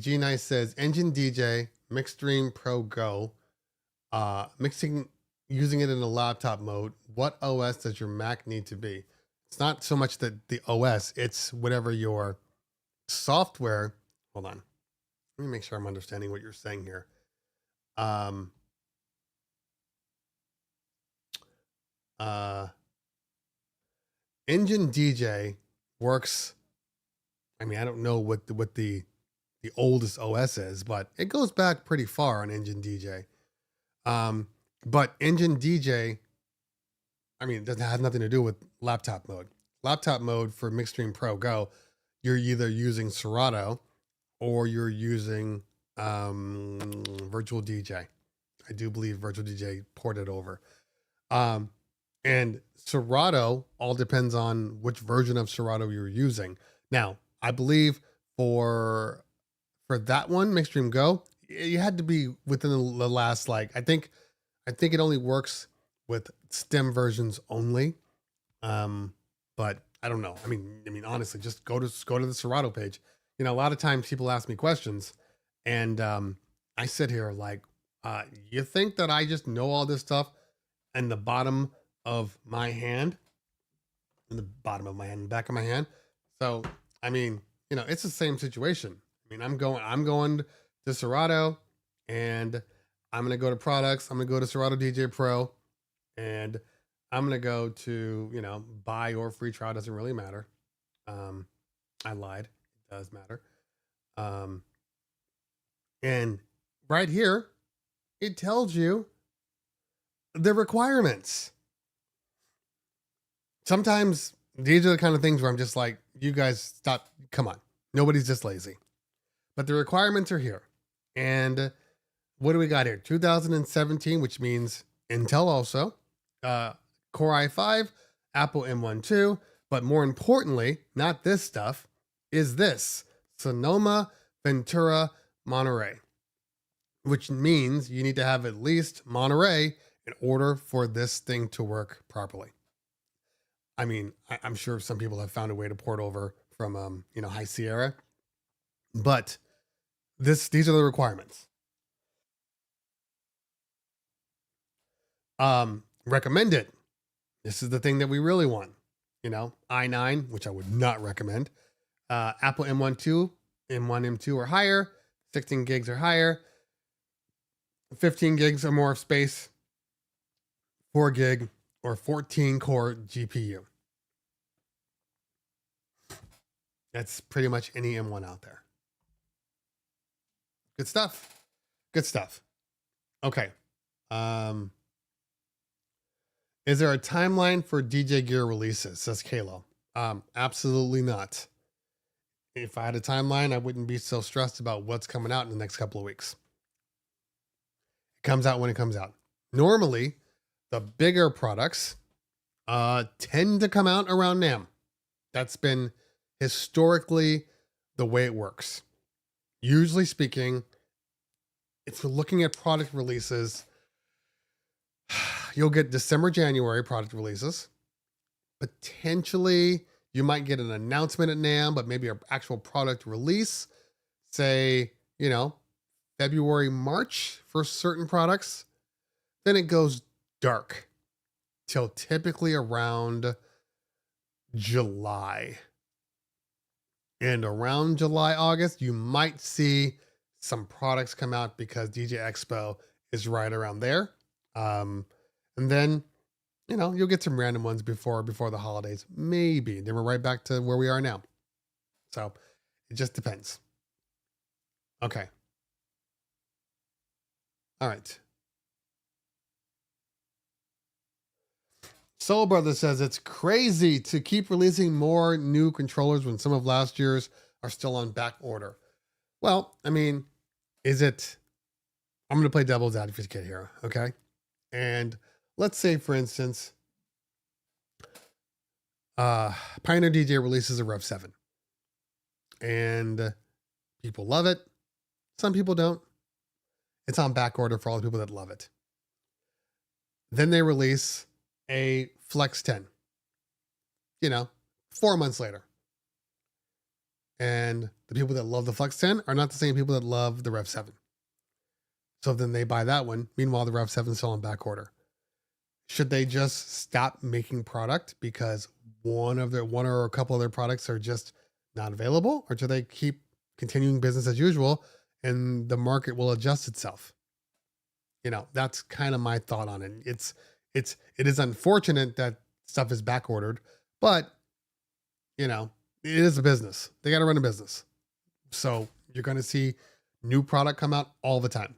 G Nice says Engine DJ Mixstream Pro Go. Mixing using it in a laptop mode. What OS does your Mac need to be? It's not so much that the OS, it's whatever your software. Hold on. Let me make sure I'm understanding what you're saying here. Engine DJ works. I mean, I don't know what the oldest OS is, but it goes back pretty far on Engine DJ. But Engine DJ, I mean, it doesn't have nothing to do with laptop mode. Laptop mode for Mixstream Pro Go, you're either using Serato or you're using Virtual DJ. I do believe Virtual DJ ported over. And Serato all depends on which version of Serato you're using. Now, I believe for that one, Mixstream Go, you had to be within the last, like, I think it only works with STEM versions only. But I don't know. I mean, honestly, just go to the Serato page. You know, a lot of times people ask me questions, and I sit here like, you think that I just know all this stuff in the bottom of my hand, in the back of my hand. So, I mean, you know, it's the same situation. I mean, I'm going to Serato, and I'm going to go to products. I'm going to go to Serato DJ Pro, and I'm going to go to, you know, buy or free trial. Doesn't really matter. I lied. It does matter. And right here, it tells you the requirements. Sometimes these are the kind of things where I'm just like, you guys stop. Come on. Nobody's just lazy. But the requirements are here. And what do we got here? 2017, which means Intel also. Core i5, Apple M1 II. But more importantly, not this stuff, is this. Sonoma Ventura Monterey. Which means you need to have at least Monterey in order for this thing to work properly. I mean, I'm sure some people have found a way to port over from, you know, High Sierra, but these are the requirements. Recommended. This is the thing that we really want. You know, i9, which I would not recommend. Apple M1 II, M1, M2 or higher. 16 gigs or higher. 15 gigs or more of space. 4 gig or 14 core GPU. That's pretty much any M1 out there. Good stuff. Good stuff. Okay. Is there a timeline for DJ Gear releases? Says Kalo. Absolutely not. If I had a timeline, I wouldn't be so stressed about what's coming out in the next couple of weeks. It comes out when it comes out. Normally, the bigger products tend to come out around NAMM. That's been historically the way it works. Usually speaking, if you're looking at product releases, you'll get December, January product releases. Potentially, you might get an announcement at NAMM, but maybe an actual product release, say, you know, February, March for certain products. Then it goes dark till typically around July. And around July, August, you might see some products come out because DJ Expo is right around there. And then, you know, you'll get some random ones before the holidays. Maybe. Then we're right back to where we are now. So it just depends. Okay. All right. Soul Brother says it's crazy to keep releasing more new controllers when some of last year's are still on back order. Well, I mean, is it? I'm going to play devil's advocate here, okay? And let's say, for instance, Pioneer DJ releases a Rev 7. And people love it. Some people don't. It's on back order for all the people that love it. Then they release a Flex 10. You know, 4 months later. and the people that love the Flex 10 are not the same people that love the Rev 7. So then they buy that one. Meanwhile, the Rev 7 is still on back order. Should they just stop making product because one or a couple of their products are just not available, or should they keep continuing business as usual and the market will adjust itself? You know, that's kind of my thought on it. It is unfortunate that stuff is back ordered, but you know, it is a business. They got to run a business. So you're going to see new product come out all the time.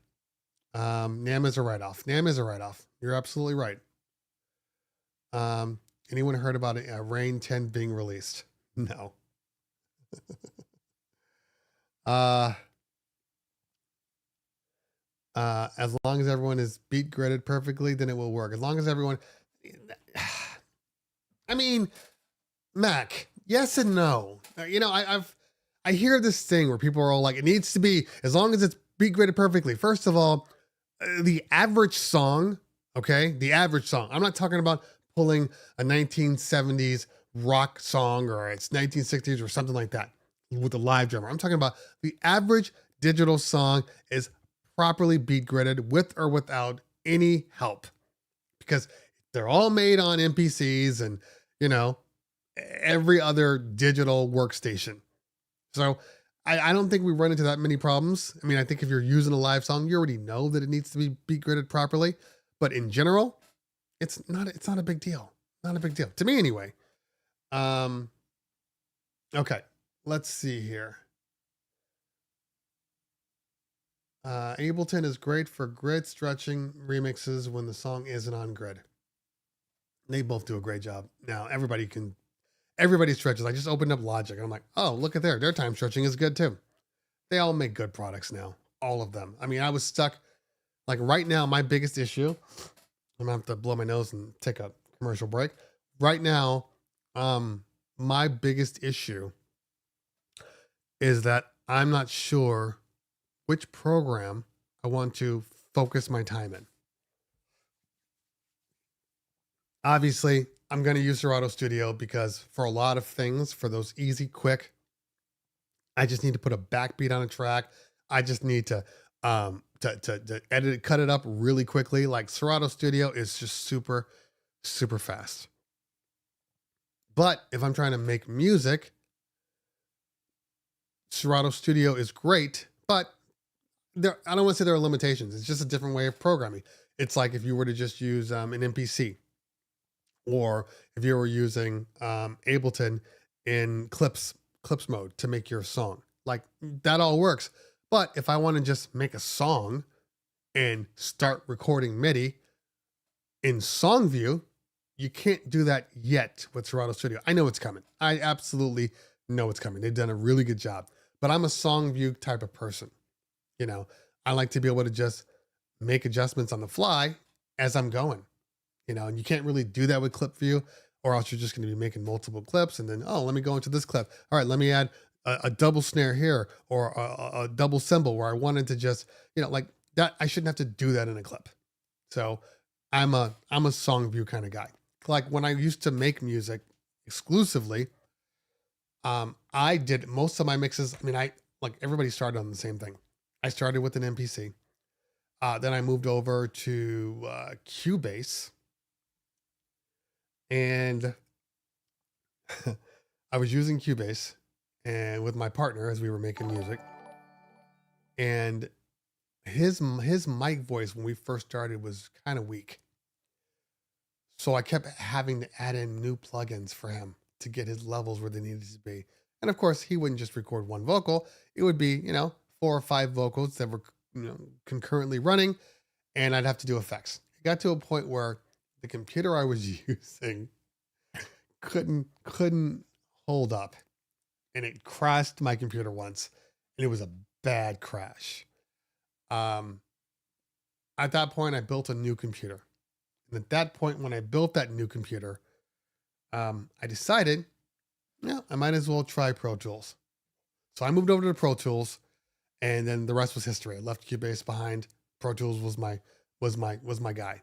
NAMM is a write-off. NAMM is a write-off. You're absolutely right. Anyone heard about it? Rain 10 being released? No. As long as everyone is beat gridded perfectly, then it will work. As long as everyone, I mean, Mac, yes and no. You know, I hear this thing where people are all like, it needs to be, as long as it's beat gridded perfectly. First of all, the average song, okay? The average song. I'm not talking about pulling a 1970s rock song or it's 1960s or something like that with a live drummer. I'm talking about the average digital song is properly beat gridded with or without any help, because they're all made on MPCs and, you know, every other digital workstation. So I don't think we run into that many problems. I mean, I think if you're using a live song, you already know that it needs to be beat gridded properly, but in general, it's not a big deal. Not a big deal to me anyway. Okay, let's see here. Ableton is great for grid stretching remixes when the song isn't on grid. They both do a great job. Now everybody stretches. I just opened up Logic and I'm like, oh, look at their time stretching is good too. They all make good products now. All of them. I mean, I was stuck, like right now, my biggest issue, I'm gonna have to blow my nose and take a commercial break. Right now, my biggest issue is that I'm not sure which program I want to focus my time in. Obviously, I'm going to use Serato Studio because for a lot of things, for those easy, quick, I just need to put a backbeat on a track. I just need to edit it, cut it up really quickly. Like Serato Studio is just super, super fast. But if I'm trying to make music, Serato Studio is great, but I don't want to say there are limitations. It's just a different way of programming. It's like if you were to just use an MPC, or if you were using Ableton in clips mode to make your song. Like that all works. But if I want to just make a song and start recording MIDI in SongView, you can't do that yet with Serato Studio. I know it's coming. I absolutely know it's coming. They've done a really good job. But I'm a SongView type of person. You know, I like to be able to just make adjustments on the fly as I'm going, you know, and you can't really do that with clip view, or else you're just going to be making multiple clips. And then, oh, let me go into this clip. All right, let me add a double snare here, or a double cymbal where I wanted to just, you know, like that. I shouldn't have to do that in a clip. So I'm a SongView kind of guy. Like when I used to make music exclusively, I did most of my mixes. I mean, like everybody started on the same thing. I started with an MPC. Then I moved over to Cubase. And I was using Cubase and with my partner as we were making music. And his mic voice when we first started was kind of weak. So I kept having to add in new plugins for him to get his levels where they needed to be. And of course, he wouldn't just record one vocal. It would be, you know, 4 or 5 vocals that were, you know, concurrently running, and I'd have to do effects. It got to a point where the computer I was using couldn't hold up, and it crashed my computer once, and it was a bad crash. At that point, I built a new computer, and at that point, when I built that new computer, I decided, yeah, I might as well try Pro Tools. So I moved over to Pro Tools. And then the rest was history. I left Cubase behind. Pro Tools was my guy.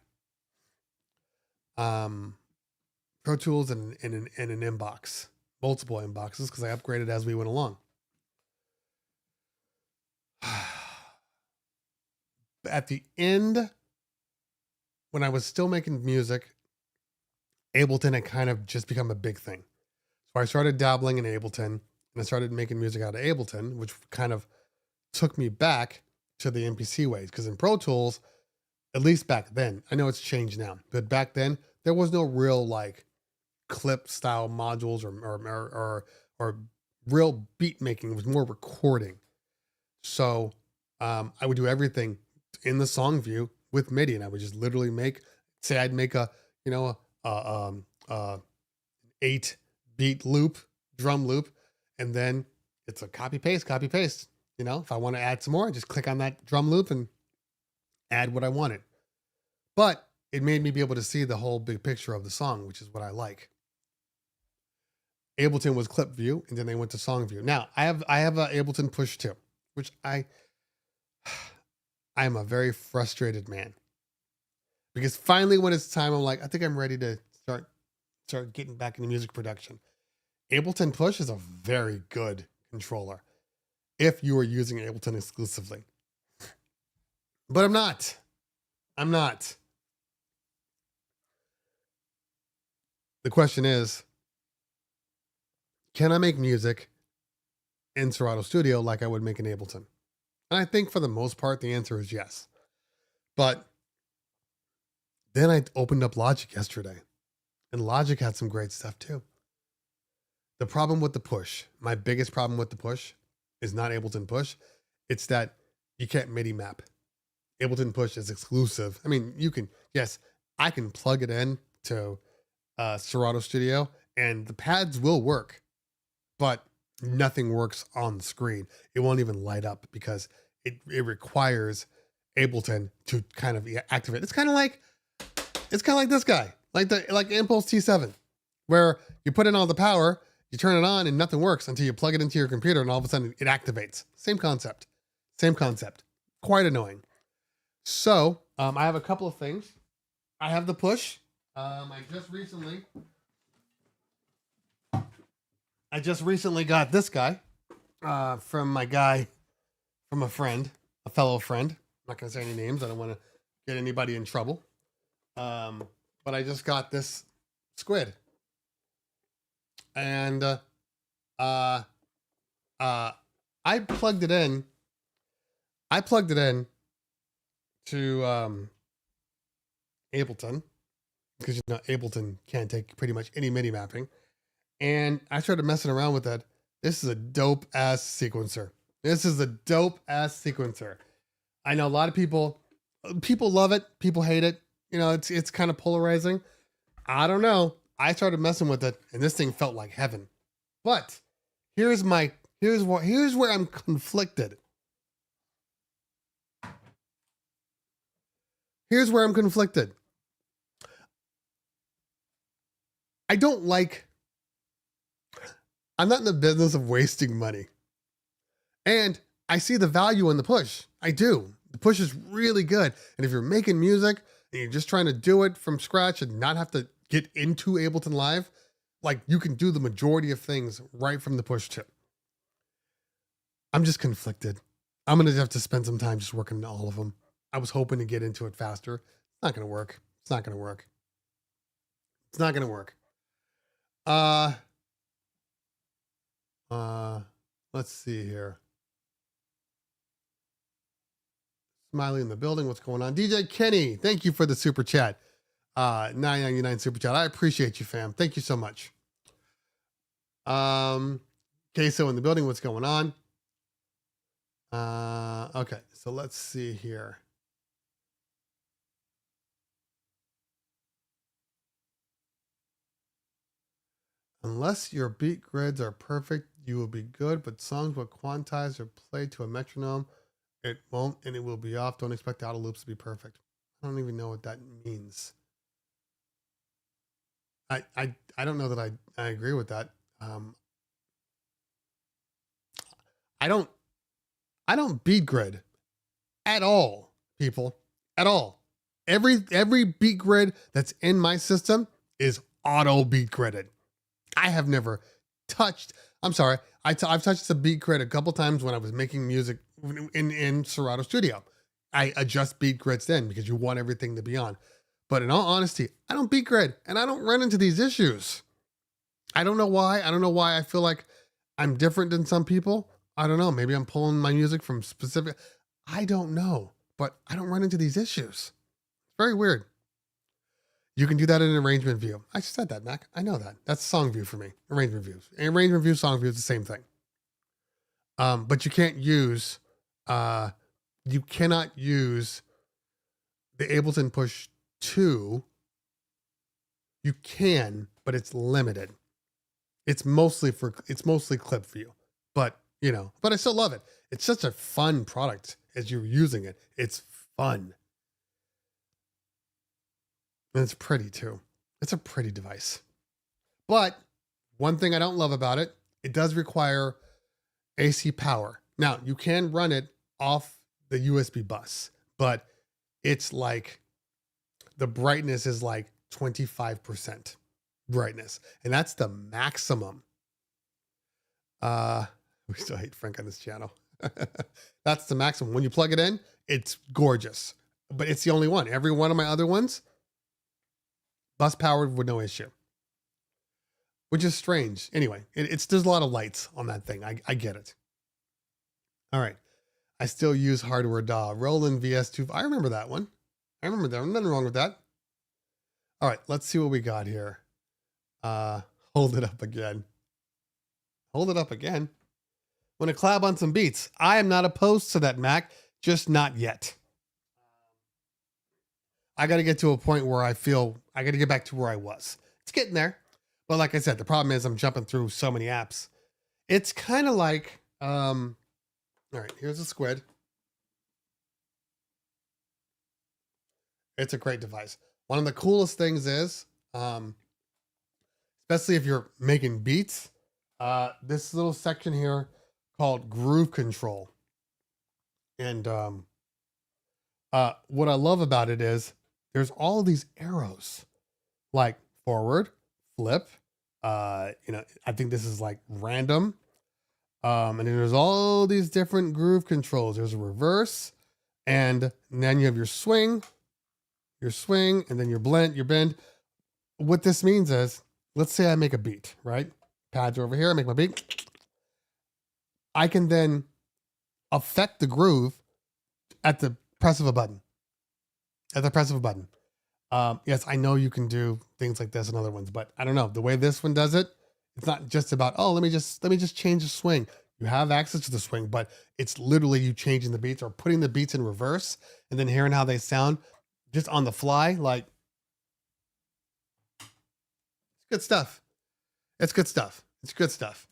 Pro Tools and an inbox, multiple inboxes, because I upgraded as we went along. At the end, when I was still making music, Ableton had kind of just become a big thing. So I started dabbling in Ableton and I started making music out of Ableton, which kind of took me back to the MPC ways. Because in Pro Tools, at least back then, I know it's changed now, but back then there was no real like clip style modules or real beat making. It was more recording. So I would do everything in the song view with MIDI, and I would just literally say I'd make a 8 beat loop, drum loop, and then it's a copy paste. If I want to add some more, I just click on that drum loop and add what I wanted. But it made me be able to see the whole big picture of the song, which is what I like. Ableton was clip view, and then they went to song view. Now I have a Ableton Push 2, which I am a very frustrated man, because finally when it's time, I'm like, I think I'm ready to start getting back into music production. Ableton Push is a very good controller if you are using Ableton exclusively, but I'm not. The question is, can I make music in Serato Studio like I would make in Ableton? And I think for the most part, the answer is yes. But then I opened up Logic yesterday, and Logic had some great stuff too. The problem with the Push, my biggest problem with the Push, is not Ableton Push. It's that you can't MIDI map. Ableton Push is exclusive. I mean, I can plug it in to Serato Studio and the pads will work, but nothing works on the screen. It won't even light up because it requires Ableton to kind of activate. It's kind of like this guy, like Impulse T7, where you put in all the power, you turn it on and nothing works until you plug it into your computer and all of a sudden it activates. Same concept. Quite annoying. So I have a couple of things. I have the Push. I just recently got this guy from a friend, a fellow friend. I'm not going to say any names. I don't want to get anybody in trouble. But I just got this squid. And I plugged it in. To Ableton, because Ableton can't take pretty much any MIDI mapping. And I started messing around with that. This is a dope ass sequencer. I know a lot of people love it, people hate it. It's kind of polarizing. I don't know. I started messing with it and this thing felt like heaven. But here's where I'm conflicted. I'm not in the business of wasting money. And I see the value in the Push. I do. The Push is really good. And if you're making music and you're just trying to do it from scratch and not have to get into Ableton Live, like you can do the majority of things right from the Push too. I'm just conflicted. I'm going to have to spend some time just working on all of them. I was hoping to get into it faster. It's not going to work. Let's see here. Smiley in the building. What's going on? DJ Kenny, thank you for the super chat. 9.99 super chat. I appreciate you, fam. Thank you so much. Queso in the building. What's going on? Okay, so let's see here. Unless your beat grids are perfect, you will be good, but songs will quantize or play to a metronome. It won't, and it will be off. Don't expect auto loops to be perfect. I don't even know what that means. I don't know that I agree with that. I don't beat grid at all, people, at all. Every beat grid that's in my system is auto beat gridded. I have never touched. I'm sorry. I've touched the beat grid a couple times when I was making music in Serato Studio. I adjust beat grids then because you want everything to be on. But in all honesty, I don't beat grid and I don't run into these issues. I don't know why. I don't know why I feel like I'm different than some people. I don't know. Maybe I'm pulling my music from specific. I don't know, but I don't run into these issues. Very weird. You can do that in an arrangement view. I said that, Mac. I know that. That's song view for me. Arrangement views. Arrangement view, song view is the same thing. But you can't use, you cannot use the Ableton Push 2. You can, but it's limited. It's mostly clip view, but but I still love it. It's such a fun product as you're using it. It's fun. And it's pretty too. It's a pretty device. But one thing I don't love about it, it does require AC power. Now, you can run it off the USB bus, but it's like the brightness is like 25% brightness. And that's the maximum. We still hate Frank on this channel. That's the maximum. When you plug it in, it's gorgeous. But it's the only one. Every one of my other ones, bus powered with no issue, which is strange. Anyway, there's a lot of lights on that thing. I get it. All right. I still use hardware DAW. Roland VS2. I remember that one. I remember that. Nothing wrong with that. All right. Let's see what we got here. Hold it up again. Hold it up again. Want to collab on some beats. I am not opposed to that, Mac. Just not yet. I got to get to a point where I feel I got to get back to where I was. It's getting there. But like I said, the problem is I'm jumping through so many apps. It's kind of like, all right, here's a squid. It's a great device. One of the coolest things is, especially if you're making beats, this little section here called Groove Control. And what I love about it is there's all these arrows, like forward, flip. I think this is like random. And then there's all these different groove controls. There's a reverse, and then you have your swing, and then your bend. What this means is, let's say I make a beat, right? Pads are over here, I make my beat. I can then affect the groove at the press of a button. Yes, I know you can do things like this and other ones, but I don't know. The way this one does it, it's not just about, oh, let me just change the swing. You have access to the swing, but it's literally you changing the beats or putting the beats in reverse and then hearing how they sound just on the fly. Like, it's good stuff. It's good stuff. It's good stuff.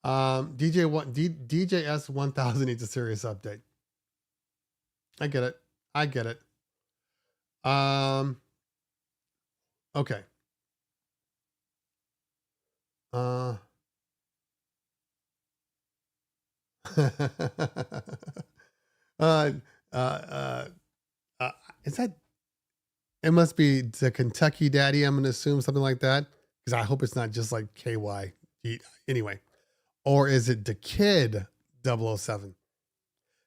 DJS 1000 needs a serious update. I get it. Okay. Is that, it must be the Kentucky Daddy, I'm gonna assume, something like that, because I hope it's not just like KY. Anyway, or is it the Kid 007?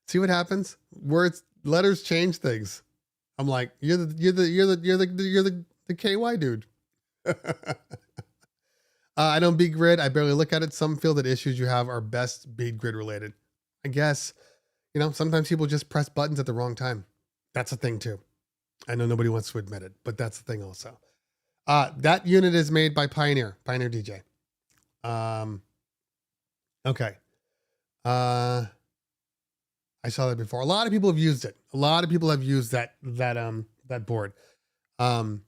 See what happens? Words, letters change things. I'm like, you're the KY dude. I don't beat grid. I barely look at it. Some feel that issues you have are best beat grid related. I guess, sometimes people just press buttons at the wrong time. That's a thing too. I know nobody wants to admit it, but that's the thing also. That unit is made by Pioneer DJ. Okay. I saw that before. A lot of people have used it. A lot of people have used that board. A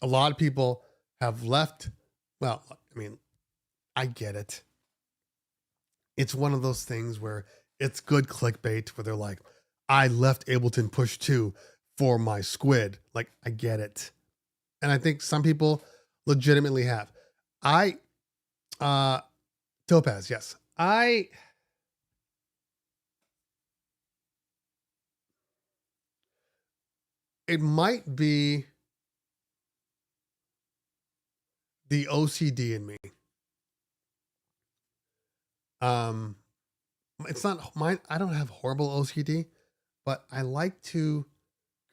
lot of people have left. Well, I mean, I get it. It's one of those things where it's good clickbait where they're like, I left Ableton Push 2 for my squid. Like, I get it. And I think some people legitimately have. Topaz, yes. It might be the OCD in me. it's not mine. I don't have horrible OCD, but I like to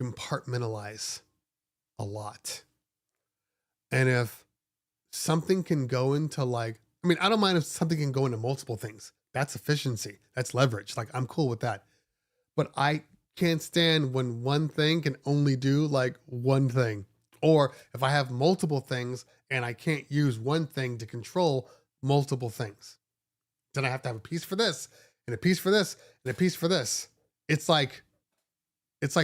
compartmentalize a lot. And if something can go into like, I mean, I don't mind if something can go into multiple things. That's efficiency. That's leverage. Like, I'm cool with that. But I can't stand when one thing can only do like one thing. Or if I have multiple things and I can't use one thing to control multiple things, then I have to have a piece for this and a piece for this and a piece for this. It's like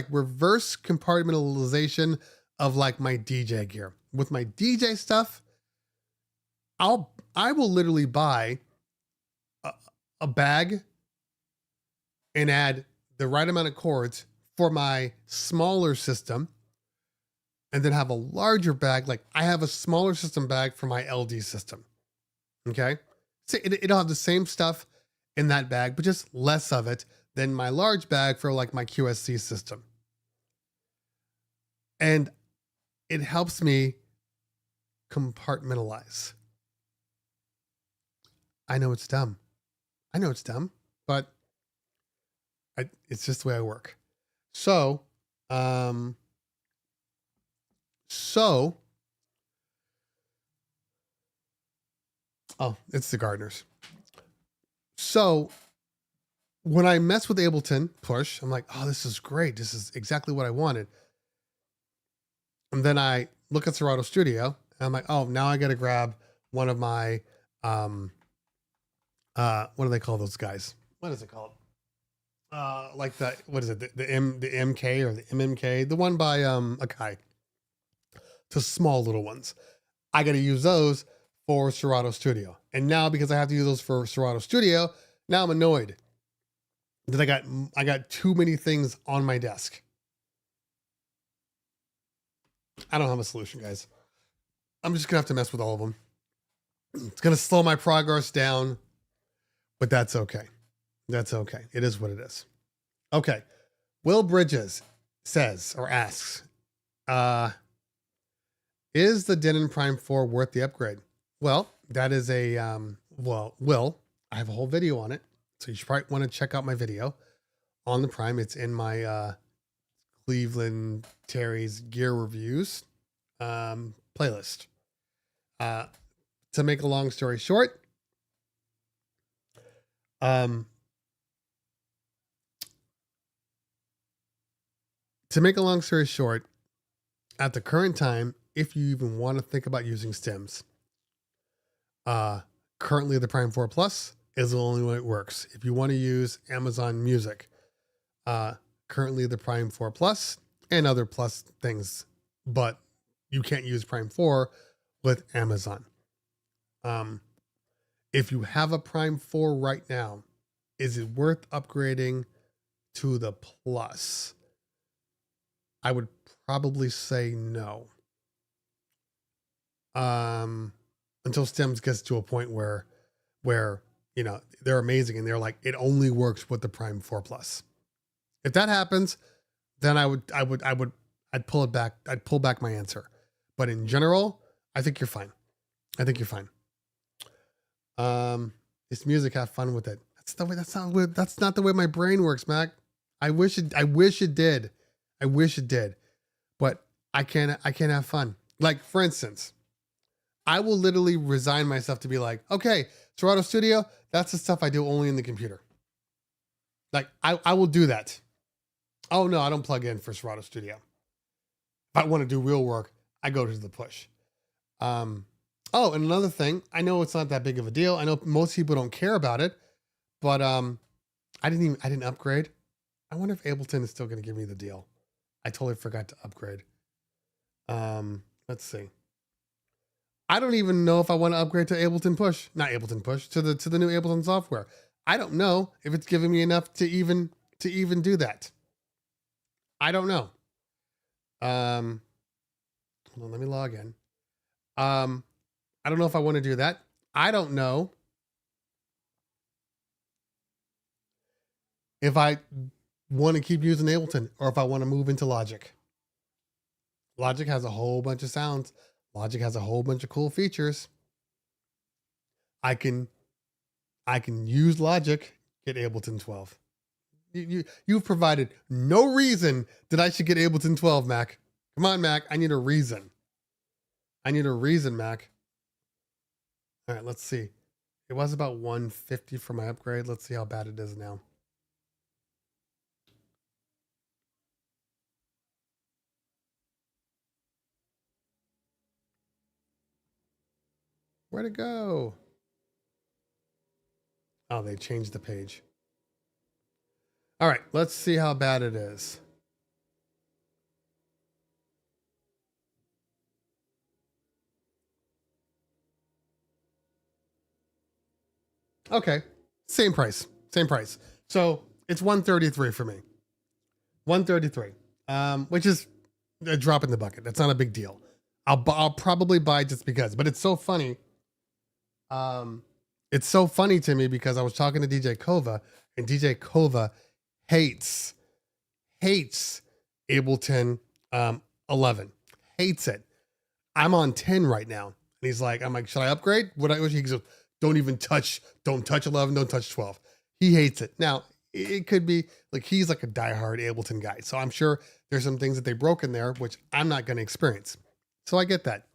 reverse compartmentalization of like my DJ gear. With my DJ stuff, I will literally buy a bag and add the right amount of cords for my smaller system, and then have a larger bag. Like I have a smaller system bag for my LD system. Okay. So it'll have the same stuff in that bag, but just less of it than my large bag for like my QSC system. And it helps me compartmentalize. I know it's dumb. But it's just the way I work. So, it's the Gardners. So when I mess with Ableton Push, I'm like, oh, this is great. This is exactly what I wanted. And then I look at Serato Studio and I'm like, oh, now I got to grab one of my, what do they call those guys? What is it called? Like the, what is it? The MK or the MMK, the one by, Akai. To small little ones. I got to use those for Serato Studio. And now because I have to use those for Serato Studio, now I'm annoyed that I got too many things on my desk. I don't have a solution, guys. I'm just gonna have to mess with all of them. It's gonna slow my progress down, but that's okay. That's okay. It is what it is. Okay. Will Bridges says or asks, is the Denon Prime 4 worth the upgrade? Well, that is a, Will, I have a whole video on it. So you should probably want to check out my video on the Prime. It's in my, Cleveland Terry's gear reviews, playlist. To make a long story short, at the current time, if you even want to think about using stems, currently the Prime 4 Plus is the only way it works. If you want to use Amazon Music, currently the Prime 4 Plus and other Plus things, but you can't use Prime 4 with Amazon. If you have a Prime 4 right now, is it worth upgrading to the Plus? I would probably say no. Until stems gets to a point where, you know, they're amazing and they're like, it only works with the Prime 4 Plus. If that happens, then I'd pull it back. I'd pull back my answer. But in general, I think you're fine. It's music. Have fun with it. That's not the way my brain works, Mac. I wish it did. But I can't have fun. Like, for instance, I will literally resign myself to be like, okay, Serato Studio, that's the stuff I do only in the computer. Like, I will do that. Oh no, I don't plug in for Serato Studio. If I want to do real work, I go to the Push. Oh, and another thing, I know it's not that big of a deal. I know most people don't care about it, but I didn't upgrade. I wonder if Ableton is still going to give me the deal. I totally forgot to upgrade. Let's see. I don't even know if I want to upgrade to Ableton Push, not Ableton Push, to the new Ableton software. I don't know if it's giving me enough to even do that. I don't know. Hold on, let me log in. I don't know if I want to do that. I don't know if I want to keep using Ableton or if I want to move into Logic. Logic has a whole bunch of sounds. Logic has a whole bunch of cool features. I can use Logic, get Ableton 12. You've provided no reason that I should get Ableton 12, Mac. Come on, Mac. I need a reason. I need a reason, Mac. All right, let's see. It was about 150 for my upgrade. Let's see how bad it is now. Where'd it go? Oh, they changed the page. All right, let's see how bad it is. Okay, same price. So it's 133 for me. 133, which is a drop in the bucket. That's not a big deal. I'll probably buy just because, but it's so funny. It's so funny to me because I was talking to DJ Kova, and DJ Kova hates Ableton 11. Hates it. I'm on 10 right now. And he's like, I'm like, should I upgrade? He goes, don't touch 11, don't touch 12. He hates it. Now, it could be like he's like a diehard Ableton guy. So I'm sure there's some things that they broke in there, which I'm not going to experience. So I get that.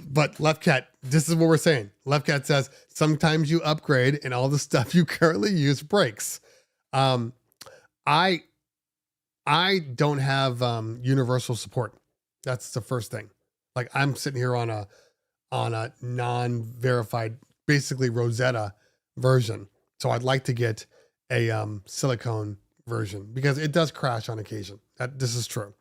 But Left Cat, this is what we're saying. Left Cat says, sometimes you upgrade and all the stuff you currently use breaks. I don't have universal support. That's the first thing. Like I'm sitting here on a non-verified, basically Rosetta version. So I'd like to get a silicone version because it does crash on occasion. This is true.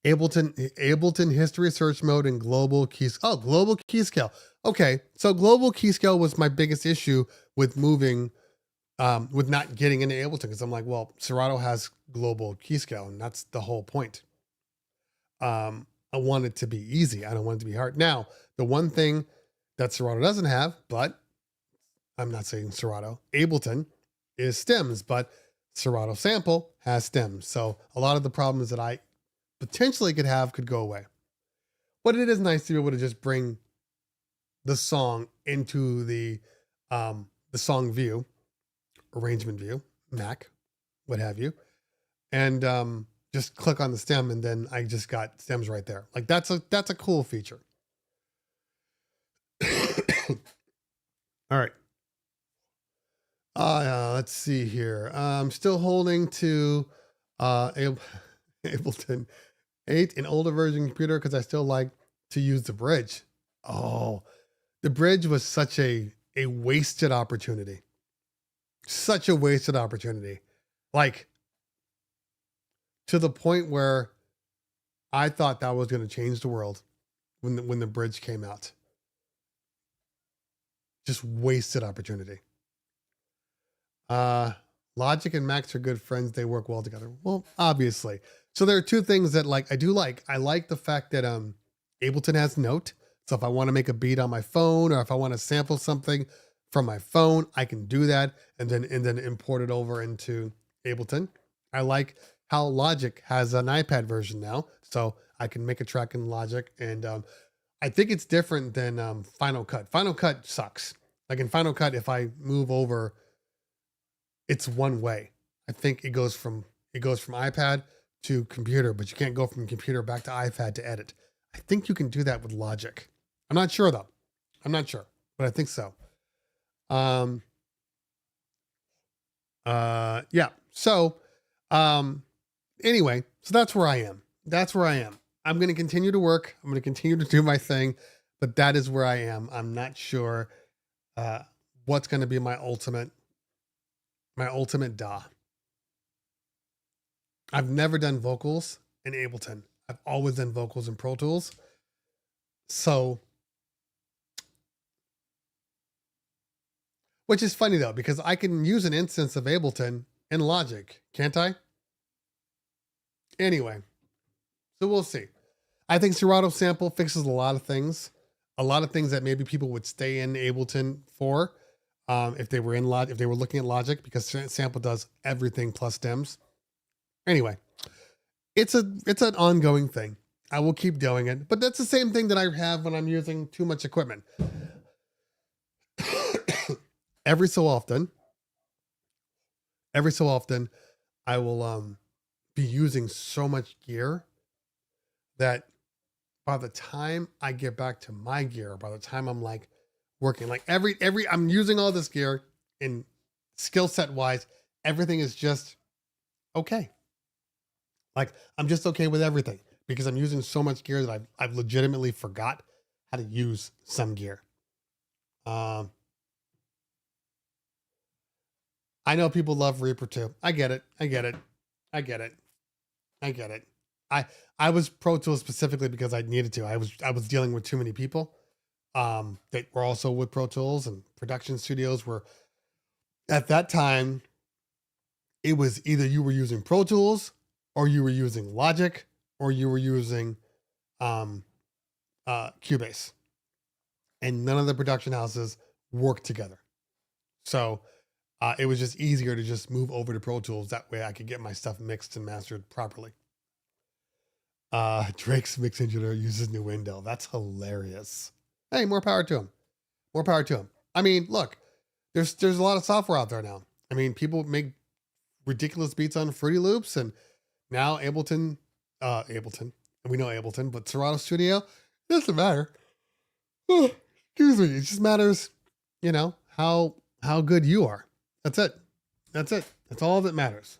Ableton history search mode and global keys. Oh, global key scale. Okay. So global key scale was my biggest issue with moving, with not getting into Ableton. Cause I'm like, well, Serato has global key scale and that's the whole point. I want it to be easy. I don't want it to be hard. Now, the one thing that Serato doesn't have, but I'm not saying Serato, Ableton is stems, but Serato sample has stems. So a lot of the problems that I potentially could go away. But it is nice to be able to just bring the song into the song view, arrangement view, Mac, what have you, and just click on the stem, and then I just got stems right there. Like that's a cool feature. All right. Let's see here. I'm still holding to Ableton 8, an older version computer, because I still like to use the bridge. Oh, the bridge was such a wasted opportunity. Such a wasted opportunity. Like, to the point where I thought that was going to change the world when the bridge came out. Just wasted opportunity. Logic and Max are good friends. They work well together. Well, obviously. So there are two things that I do like. I like the fact that Ableton has Note. So if I want to make a beat on my phone, or if I want to sample something from my phone, I can do that and then import it over into Ableton. I like how Logic has an iPad version now, so I can make a track in Logic, and I think it's different than Final Cut. Final Cut sucks. Like in Final Cut, if I move over, it's one way. I think it goes from iPad to computer, but you can't go from computer back to iPad to edit. I think you can do that with Logic. I'm not sure though. I'm not sure, but I think so. Yeah. So, anyway, so that's where I am. I'm going to continue to work. I'm going to continue to do my thing, but that is where I am. I'm not sure, what's going to be my ultimate DAW. I've never done vocals in Ableton. I've always done vocals in Pro Tools. So, which is funny though, because I can use an instance of Ableton in Logic, can't I? Anyway, so we'll see. I think Serato sample fixes a lot of things that maybe people would stay in Ableton for, if they were looking at Logic, because sample does everything plus stems. Anyway, it's an ongoing thing. I will keep doing it, but that's the same thing that I have when I'm using too much equipment. every so often, I will be using so much gear that by the time I get back to my gear, by the time I'm like working, like I'm using all this gear and skill set wise, everything is just okay. Like I'm just okay with everything because I'm using so much gear that I've legitimately forgot how to use some gear. I know people love Reaper too. I get it. I was Pro Tools specifically because I needed to. I was dealing with too many people that were also with Pro Tools, and production studios were at that time. It was either you were using Pro Tools or you were using Logic or you were using Cubase, and none of the production houses worked together. So it was just easier to just move over to Pro Tools. That way I could get my stuff mixed and mastered properly. Drake's mix engineer uses Nuendo. That's hilarious. Hey, more power to him. More power to him. I mean, look, there's a lot of software out there now. I mean, people make ridiculous beats on Fruity Loops, and now Ableton, and we know Ableton, but Serato Studio, it doesn't matter. Oh, excuse me. It just matters, you know, how good you are. That's it. That's all that matters.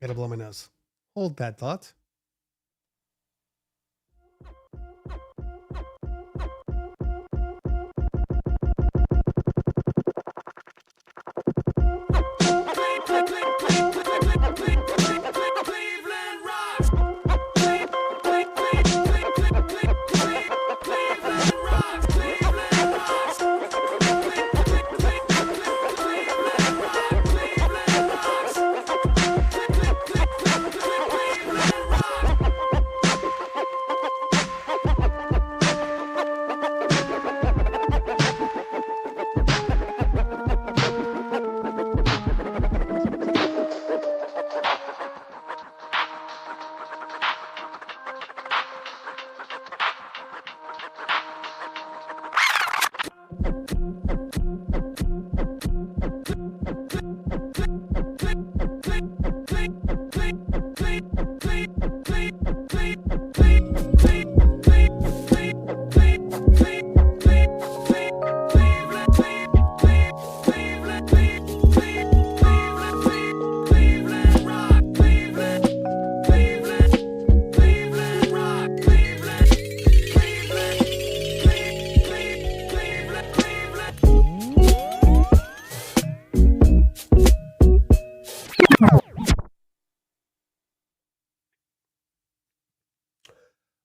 Gotta blow my nose. Hold that thought.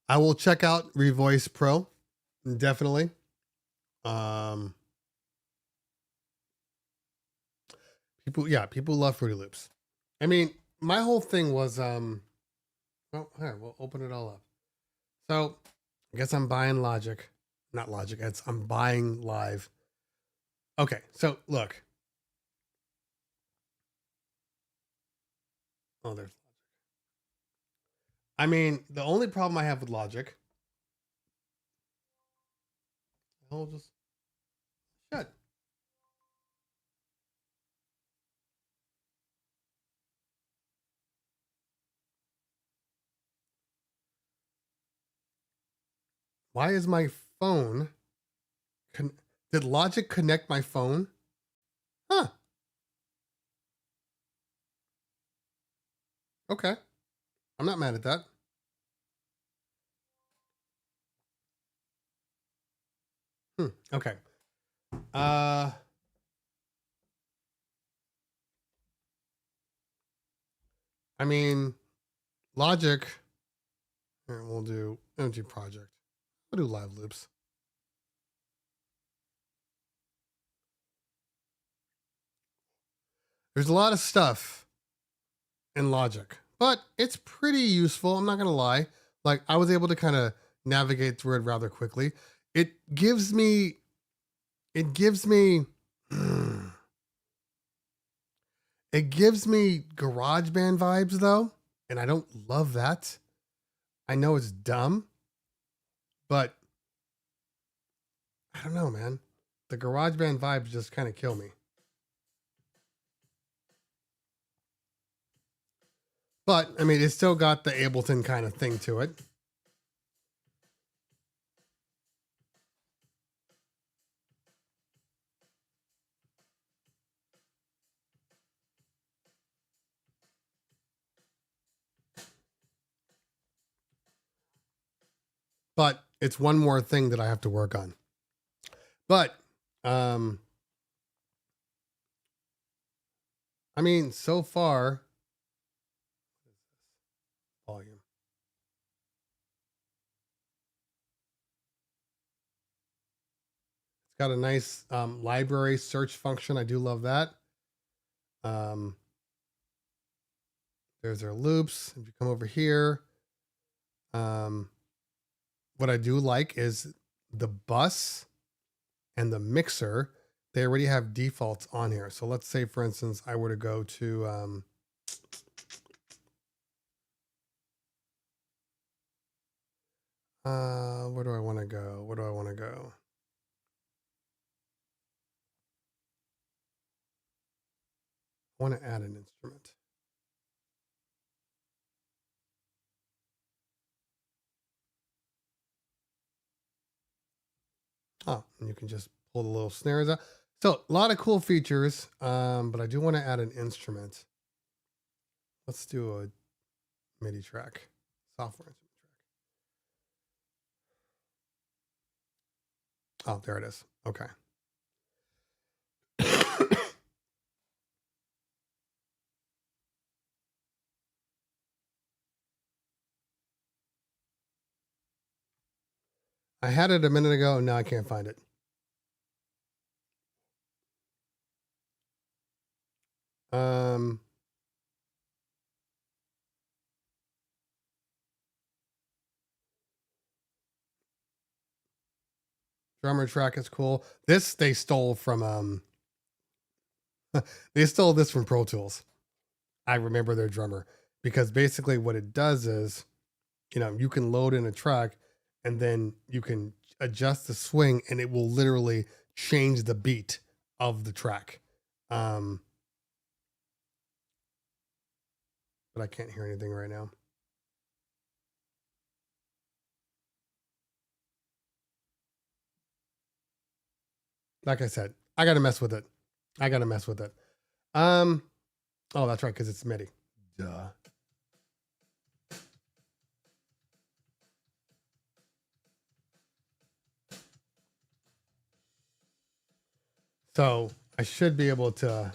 I will check out Revoice Pro, definitely. People love Fruity Loops. I mean, my whole thing was well, here, we'll open it all up. So I guess I'm buying Logic. Not Logic, I'm buying Live. Okay, so look. Oh, there's I mean, the only problem I have with Logic. I'll just shut. Why is my phone? Did Logic connect my phone? Huh. Okay. I'm not mad at that. Okay. I mean, Logic. Here, we'll do Energy Project. We'll do Live Loops. There's a lot of stuff in Logic, but it's pretty useful. I'm not going to lie. Like, I was able to kind of navigate through it rather quickly. It gives me GarageBand vibes though, and I don't love that. I know it's dumb, but I don't know, man. The GarageBand vibes just kind of kill me. But I mean, it's still got the Ableton kind of thing to it. But it's one more thing that I have to work on. But I mean, so far, volume. It's got a nice library search function. I do love that. There's our loops. If you come over here, what I do like is the bus and the mixer. They already have defaults on here. So let's say, for instance, I were to go to where do I want to go? Where do I want to go? I want to add an instrument. Oh, and you can just pull the little snares out. So a lot of cool features, but I do want to add an instrument. Let's do a MIDI track, software instrument track. Oh, there it is. Okay. I had it a minute ago, and now I can't find it. Drummer track is cool. This they stole from they stole this from Pro Tools. I remember their drummer, because basically what it does is, you know, you can load in a track and then you can adjust the swing and it will literally change the beat of the track. But I can't hear anything right now. Like I said, I got to mess with it. I got to mess with it. Oh, that's right, because it's MIDI. Duh. So I should be able to.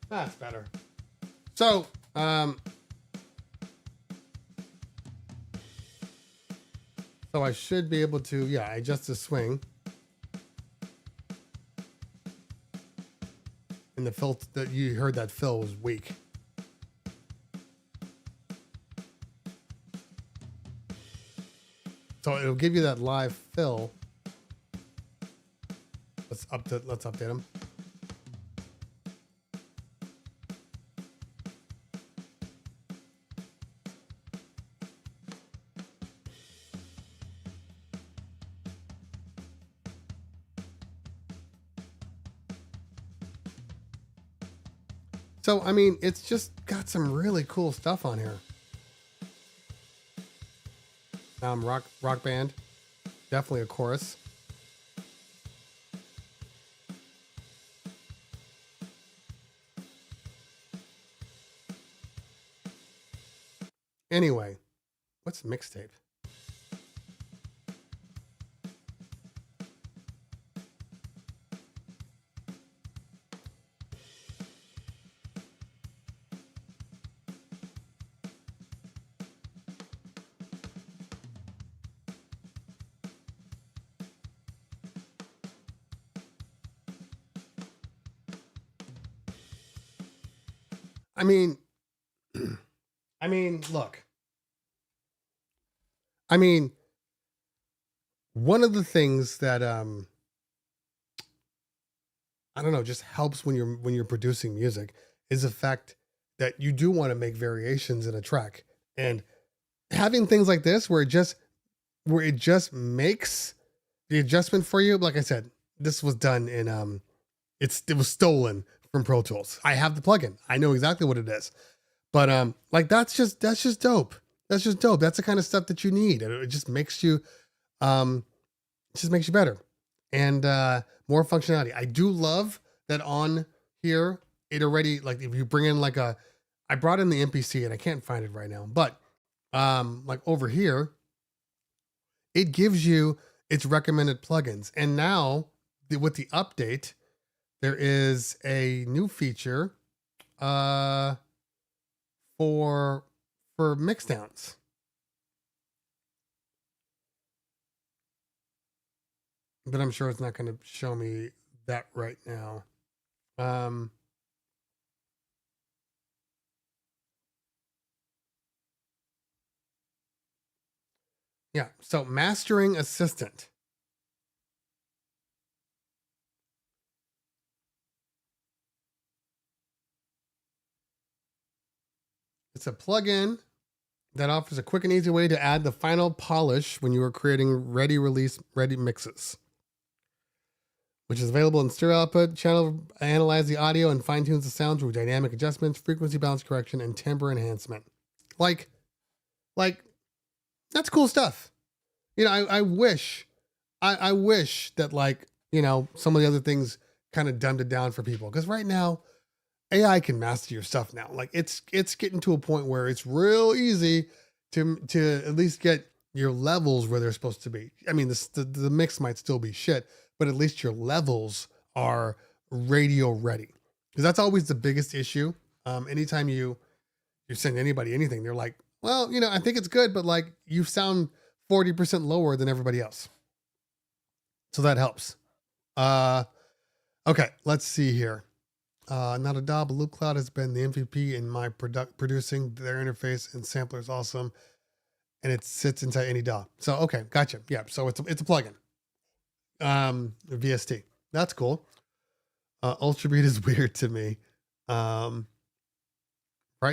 That's better. So, so I should be able to, yeah, adjust the swing. And the fill that you heard, that fill was weak. So it'll give you that live fill. Let's update them. So, I mean, it's just got some really cool stuff on here. Rock band, definitely a chorus. Anyway, what's mixtape? I mean, look. I mean, one of the things that I don't know, just helps when you're producing music is the fact that you do want to make variations in a track. And having things like this where it just makes the adjustment for you, like I said, this was done in it was stolen from Pro Tools. I have the plugin. I know exactly what it is. But like that's just dope. That's just dope. That's the kind of stuff that you need. It just makes you better. And more functionality. I do love that on here it already, like, if you bring in like I brought in the MPC and I can't find it right now, but like over here it gives you its recommended plugins. And now with the update, there is a new feature for mixdowns. But I'm sure it's not going to show me that right now. Yeah, so Mastering Assistant. It's a plugin that offers a quick and easy way to add the final polish when you are creating ready mixes, which is available in stereo output. Channel analyze the audio and fine tunes the sound through dynamic adjustments, frequency balance correction, and timbre enhancement. Like that's cool stuff. You know, I wish that, like, you know, some of the other things kind of dumbed it down for people, because right now AI can master your stuff now. Like it's getting to a point where it's real easy to at least get your levels where they're supposed to be. I mean, the mix might still be shit, but at least your levels are radio ready. Because that's always the biggest issue. Anytime you send anybody anything, they're like, well, you know, I think it's good, but like you sound 40% lower than everybody else. So that helps. Okay, let's see here. Not a DAW, but Loop Cloud has been the MVP in my producing. Their interface and sampler is awesome, and it sits inside any DAW. So okay, gotcha. Yeah, so it's a plugin. VST. That's cool. Ultrabeat is weird to me. Right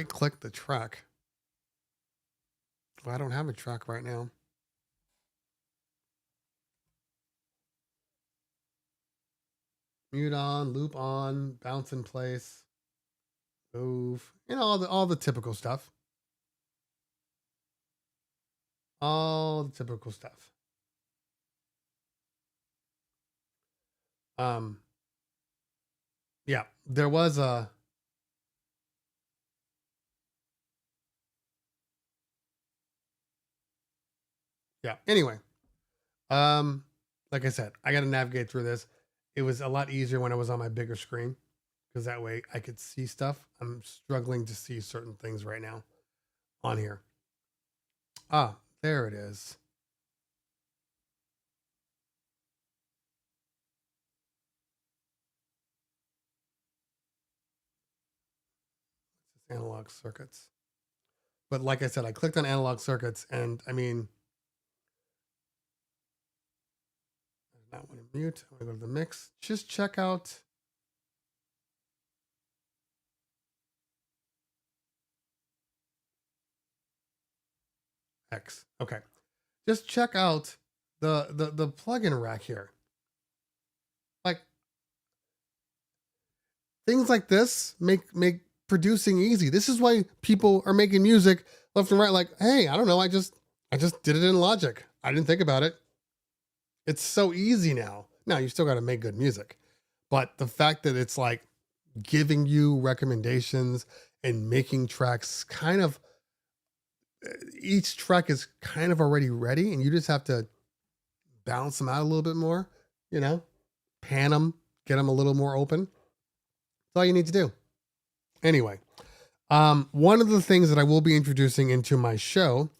click the track. Well, I don't have a track right now. Mute on, loop on, bounce in place, move, you know, all the typical stuff. All the typical stuff. Yeah, there was a anyway. Like I said, I got to navigate through this. It was a lot easier when I was on my bigger screen, because that way I could see stuff. I'm struggling to see certain things right now on here. Ah, there it is. It's analog circuits. But like I said, I clicked on analog circuits, and I mean, I want to mute. I want to go to the mix. Just check out. X. Okay. Just check out the plugin rack here. Like, things like this make producing easy. This is why people are making music left and right. Like, hey, I don't know. I just did it in Logic. I didn't think about it. It's so easy now. Now you still got to make good music, but the fact that it's like giving you recommendations and making tracks kind of, each track is kind of already ready, and you just have to balance them out a little bit more, you know, pan them, get them a little more open. That's all you need to do. Anyway, one of the things that I will be introducing into my show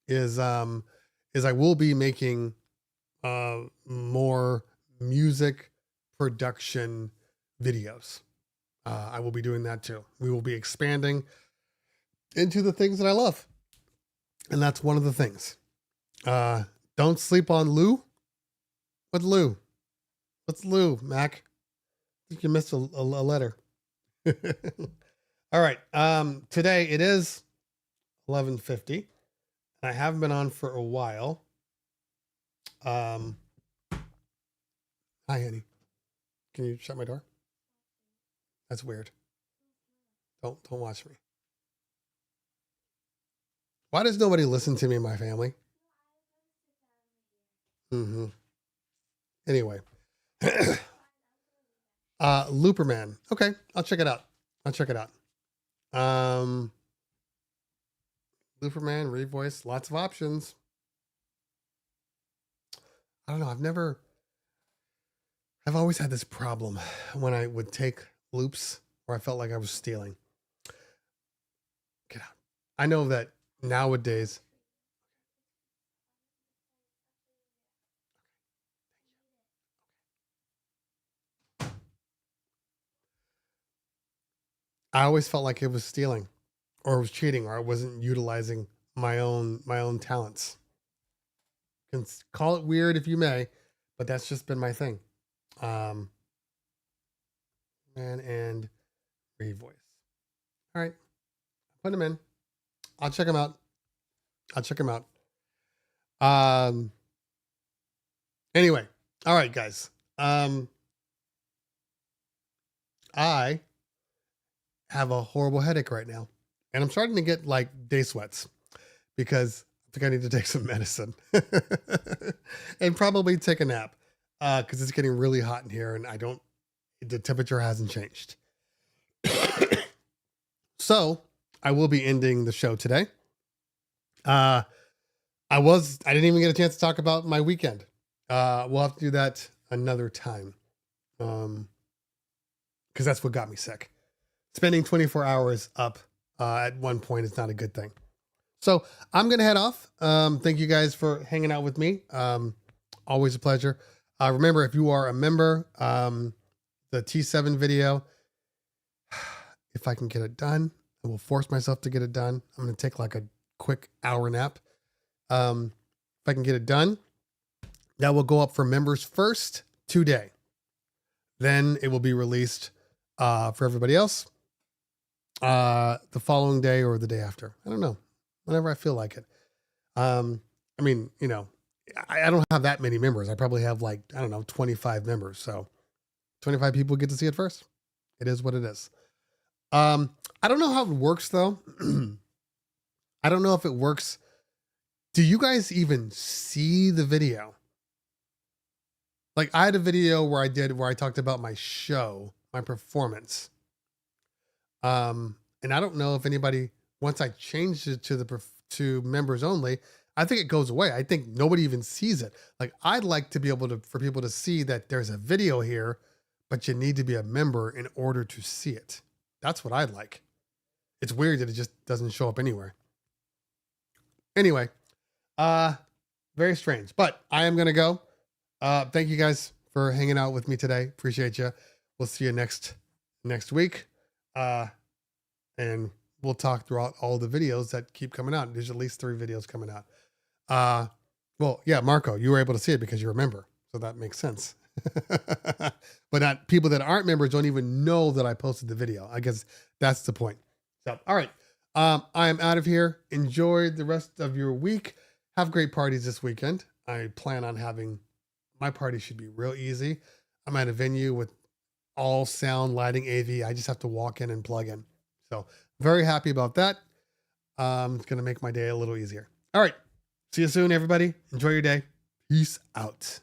is I will be making more music production videos. I will be doing that too. We will be expanding into the things that I love. And that's one of the things. Don't sleep on Lou. What's Lou? What's Lou, Mac? I think you missed a letter. All right. Today it is 11:50. I haven't been on for a while. Hi, honey. Can you shut my door? That's weird. Don't watch me. Why does nobody listen to me in my family? Anyway. Looperman. Okay, I'll check it out. Looperman, Revoice, lots of options. I don't know. I've always had this problem when I would take loops where I felt like I was stealing. Get out. I know that nowadays. I always felt like it was stealing or it was cheating or I wasn't utilizing my own talents. You can call it weird if you may, but that's just been my thing. Man and Revoice. All right. Put them in. I'll check them out. Anyway. All right, guys. I have a horrible headache right now. And I'm starting to get like day sweats because I think I need to take some medicine and probably take a nap because it's getting really hot in here and the temperature hasn't changed. So I will be ending the show today. I didn't even get a chance to talk about my weekend. We'll have to do that another time. Because that's what got me sick. Spending 24 hours up at one point is not a good thing. So I'm going to head off. Thank you guys for hanging out with me. Always a pleasure. Remember, if you are a member, the T7 video, if I can get it done, I will force myself to get it done. I'm going to take like a quick hour nap. If I can get it done, that will go up for members first today. Then it will be released for everybody else the following day or the day after. I don't know. Whenever I feel like it. I mean, you know, I don't have that many members. I probably have like, I don't know, 25 members. So 25 people get to see it first. It is what it is. I don't know how it works though. I don't know if it works. Do you guys even see the video? Like I had a video where I talked about my show, my performance. And I don't know if anybody, once I changed it to members only, I think it goes away. I think nobody even sees it. Like I'd like to be able to, for people to see that there's a video here, but you need to be a member in order to see it. That's what I'd like. It's weird that it just doesn't show up anywhere. Anyway, very strange, but I am going to go. Thank you guys for hanging out with me today. Appreciate you. We'll see you next week. And we'll talk throughout all the videos that keep coming out. There's at least 3 videos coming out. Well, yeah, Marco, you were able to see it because you're a member. So that makes sense. But not people that aren't members don't even know that I posted the video. I guess that's the point. So, all right. I am out of here. Enjoy the rest of your week. Have great parties this weekend. I plan on having, my party should be real easy. I'm at a venue with all sound, lighting, AV. I just have to walk in and plug in. So very happy about that. It's going to make my day a little easier. All right. See you soon, everybody. Enjoy your day. Peace out.